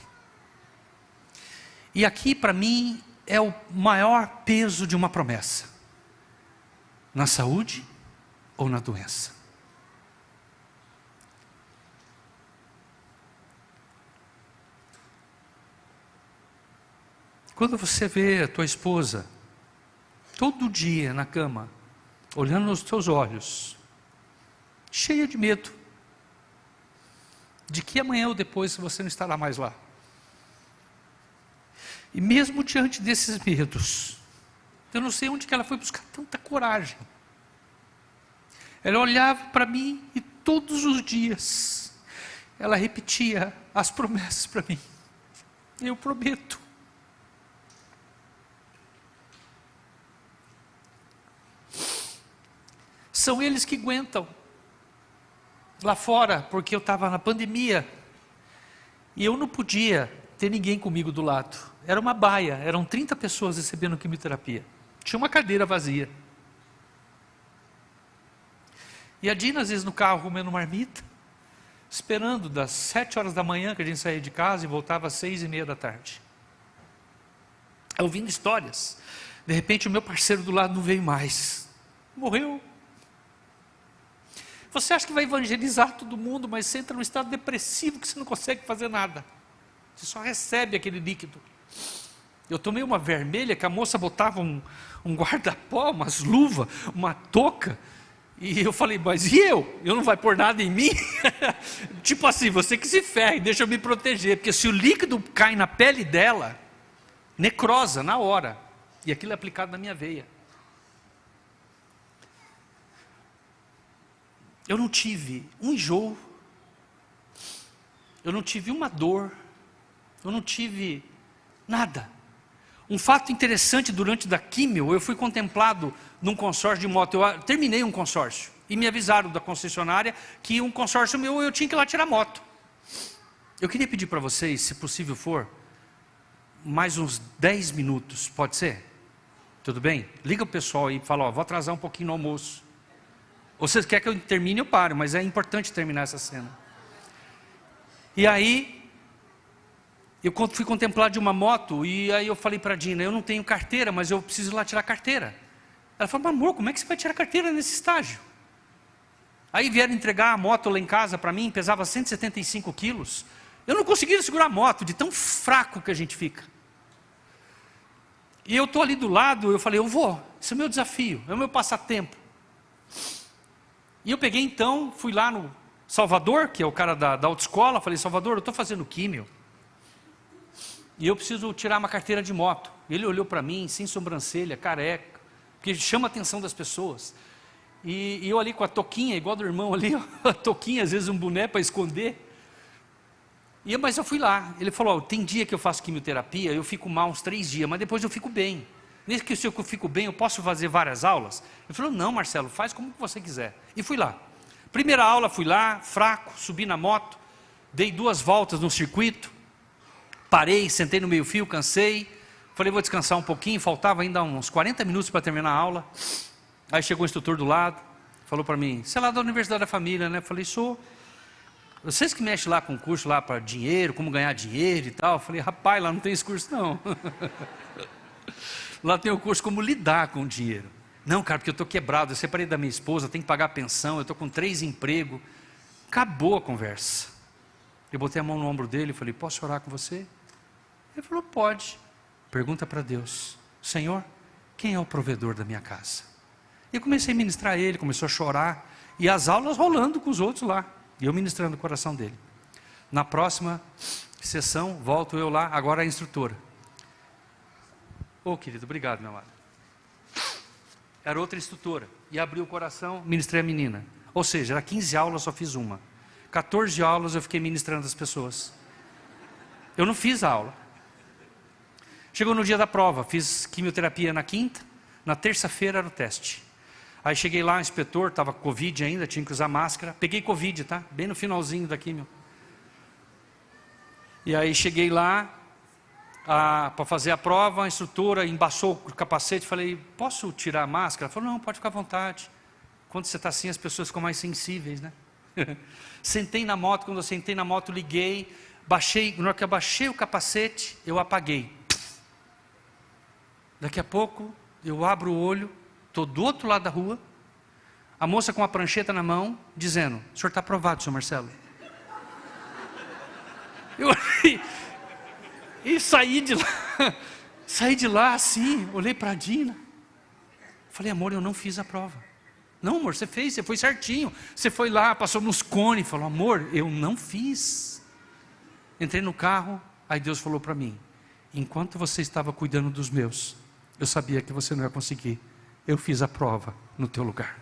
E aqui para mim é o maior peso de uma promessa, na saúde ou na doença. Quando você vê a tua esposa todo dia na cama, olhando nos teus olhos, cheia de medo, de que amanhã ou depois você não estará mais lá. E mesmo diante desses medos, eu não sei onde que ela foi buscar tanta coragem. Ela olhava para mim e todos os dias, ela repetia as promessas para mim. Eu prometo. São eles que aguentam. Lá fora, porque eu estava na pandemia, e eu não podia ter ninguém comigo do lado. Era uma baia, eram 30 pessoas recebendo quimioterapia. Tinha uma cadeira vazia. E a Dina, às vezes, no carro, comendo marmita, esperando das 7 horas da manhã, que a gente saía de casa, e voltava às 6:30 da tarde. Ouvindo histórias. De repente, o meu parceiro do lado não veio mais. Morreu. Você acha que vai evangelizar todo mundo, mas você entra num estado depressivo que você não consegue fazer nada. Você só recebe aquele líquido. Eu tomei uma vermelha que a moça botava um guarda-pó, umas luvas, uma touca. E eu falei, mas e eu? Eu não vai pôr nada em mim? Tipo assim, você que se ferre, deixa eu me proteger. Porque se o líquido cai na pele dela, necrosa na hora. E aquilo é aplicado na minha veia. eu não tive um enjoo, eu não tive uma dor, eu não tive nada. Um fato interessante, durante da químio, eu fui contemplado num consórcio de moto. Eu terminei um consórcio e me avisaram da concessionária que um consórcio meu, eu tinha que ir lá tirar moto. Eu queria pedir para vocês, se possível for, mais uns 10 minutos, pode ser? Tudo bem? Liga o pessoal aí e fala, ó, vou atrasar um pouquinho no almoço. Ou vocês querem que eu termine, eu paro, mas é importante terminar essa cena. E aí, eu fui contemplado de uma moto, e aí eu falei para a Dina, eu não tenho carteira, mas eu preciso ir lá tirar carteira. Ela falou, mas amor, como é que você vai tirar carteira nesse estágio? Aí vieram entregar a moto lá em casa para mim, pesava 175 quilos. Eu não conseguia segurar a moto, de tão fraco que a gente fica. E eu estou ali do lado, eu falei, eu vou, esse é o meu desafio, é o meu passatempo. E eu peguei então, fui lá no Salvador, que é o cara da autoescola, falei, Salvador, eu estou fazendo químio, e eu preciso tirar uma carteira de moto. Ele olhou para mim, sem sobrancelha, careca, porque chama a atenção das pessoas. E eu ali com a touquinha, igual do irmão ali, a touquinha, às vezes um boné para esconder. Mas eu fui lá, ele falou, tem dia que eu faço quimioterapia, eu fico mal uns 3 dias, mas depois eu fico bem. Nesse que eu fico bem, eu posso fazer várias aulas? Ele falou, não Marcelo, faz como você quiser. E fui lá. Primeira aula, fui lá, fraco, subi na moto, dei 2 voltas no circuito, parei, sentei no meio fio, cansei, falei, vou descansar um pouquinho, faltava ainda uns 40 minutos para terminar a aula. Aí chegou o instrutor do lado, falou para mim, você é lá da Universidade da Família, né? Eu falei, sou. Vocês que mexem lá com curso lá para dinheiro, como ganhar dinheiro e tal. Eu falei, rapaz, lá não tem esse curso não. Lá tem o curso como lidar com o dinheiro. Não, cara, porque eu estou quebrado, eu separei da minha esposa, tenho que pagar a pensão, eu estou com 3 empregos. Acabou a conversa. Eu botei a mão no ombro dele e falei, posso orar com você? Ele falou, pode. Pergunta para Deus, Senhor, quem é o provedor da minha casa? E eu comecei a ministrar ele, começou a chorar, e as aulas rolando com os outros lá, e eu ministrando o coração dele. Na próxima sessão, volto eu lá, agora a instrutora. Querido, obrigado, meu amado. Era outra instrutora, e abriu o coração, ministrei a menina. Ou seja, era 15 aulas, só fiz uma. 14 aulas eu fiquei ministrando as pessoas. Eu não fiz a aula. Chegou no dia da prova, fiz quimioterapia na quinta, na terça-feira era o teste. Aí cheguei lá, o inspetor, estava com Covid ainda, tinha que usar máscara. Peguei Covid, tá? Bem no finalzinho da quimio. E aí cheguei lá, para fazer a prova, a instrutora embaçou o capacete, falei, posso tirar a máscara? Ela falou, não, pode ficar à vontade. Quando você está assim, as pessoas ficam mais sensíveis, né? Sentei na moto, quando eu sentei na moto, liguei, baixei, na hora que eu baixei o capacete, eu apaguei. Daqui a pouco, eu abro o olho, estou do outro lado da rua, a moça com a prancheta na mão, dizendo, o senhor está aprovado, senhor Marcelo. Eu olhei, e saí de lá assim, olhei para a Dina, falei, amor, eu não fiz a prova. Não, amor, você fez, você foi certinho, você foi lá, passou nos cones, falou, amor, eu não fiz. Entrei no carro, aí Deus falou para mim, enquanto você estava cuidando dos meus, eu sabia que você não ia conseguir, eu fiz a prova no teu lugar.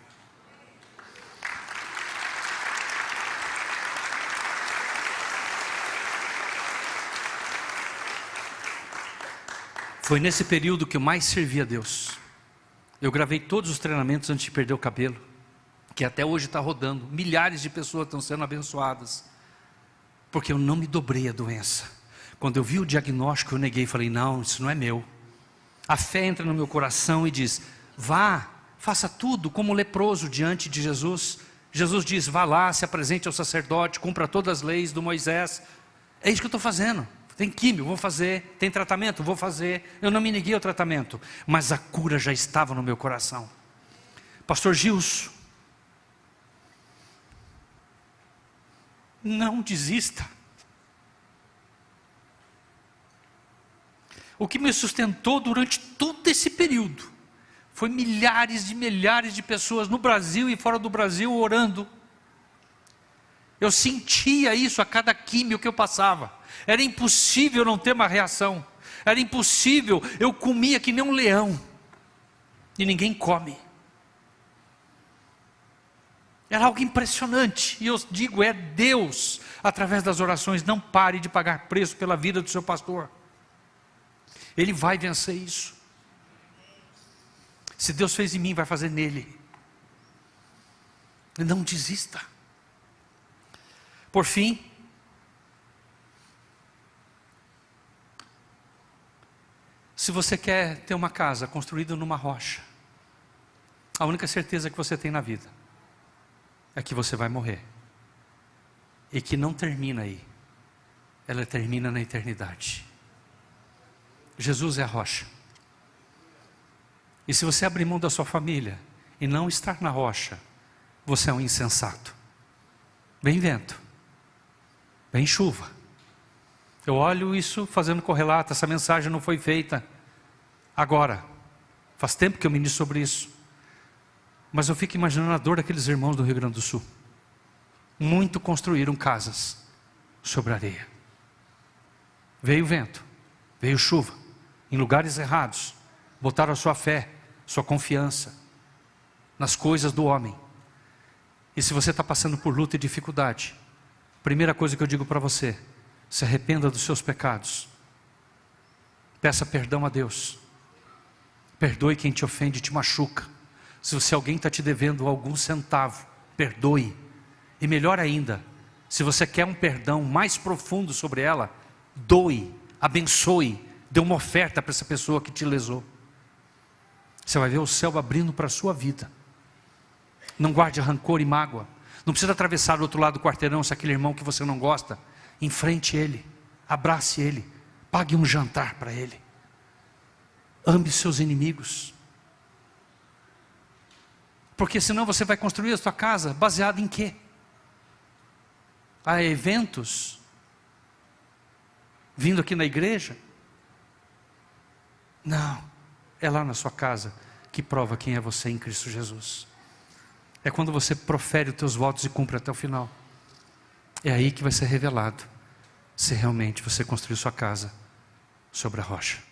Foi nesse período que eu mais servi a Deus. Eu gravei todos os treinamentos antes de perder o cabelo, que até hoje está rodando. Milhares de pessoas estão sendo abençoadas, porque eu não me dobrei à doença. Quando eu vi o diagnóstico, eu neguei e falei, não, isso não é meu. A fé entra no meu coração e diz, vá, faça tudo como leproso diante de Jesus. Jesus diz, vá lá, se apresente ao sacerdote, cumpra todas as leis do Moisés. É isso que eu estou fazendo. Tem químio, vou fazer. Tem tratamento, vou fazer. Eu não me neguei ao tratamento, mas a cura já estava no meu coração. Pastor Gilson, não desista. O que me sustentou durante todo esse período foi milhares de pessoas no Brasil e fora do Brasil orando. Eu sentia isso a cada químio que eu passava. Era impossível não ter uma reação. Era impossível, eu comia que nem um leão. E ninguém come. Era algo impressionante. E eu digo, é Deus, através das orações. Não pare de pagar preço pela vida do seu pastor. Ele vai vencer isso. Se Deus fez em mim, vai fazer nele. Não desista. Por fim, se você quer ter uma casa construída numa rocha, a única certeza que você tem na vida é que você vai morrer. E que não termina aí. Ela termina na eternidade. Jesus é a rocha. E se você abrir mão da sua família e não estar na rocha, você é um insensato. Vem vento, vem chuva. Eu olho isso fazendo correlato. Essa mensagem não foi feita agora. Faz tempo que eu ministro sobre isso. Mas eu fico imaginando a dor daqueles irmãos do Rio Grande do Sul. Muito construíram casas sobre areia. Veio vento, veio chuva, em lugares errados. Botaram a sua fé, sua confiança nas coisas do homem. E se você está passando por luta e dificuldade, primeira coisa que eu digo para você: se arrependa dos seus pecados. Peça perdão a Deus. Perdoe quem te ofende e te machuca. Se alguém está te devendo algum centavo, perdoe. E melhor ainda, se você quer um perdão mais profundo sobre ela, doe, abençoe, dê uma oferta para essa pessoa que te lesou. Você vai ver o céu abrindo para a sua vida. Não guarde rancor e mágoa. Não precisa atravessar do outro lado do quarteirão. Se aquele irmão que você não gosta, enfrente ele, abrace ele, pague um jantar para ele, ame seus inimigos. Porque senão você vai construir a sua casa baseada em quê? Há eventos vindo aqui na igreja? Não, é lá na sua casa que prova quem é você em Cristo Jesus. É quando você profere os teus votos e cumpre até o final. É aí que vai ser revelado se realmente você construiu sua casa sobre a rocha.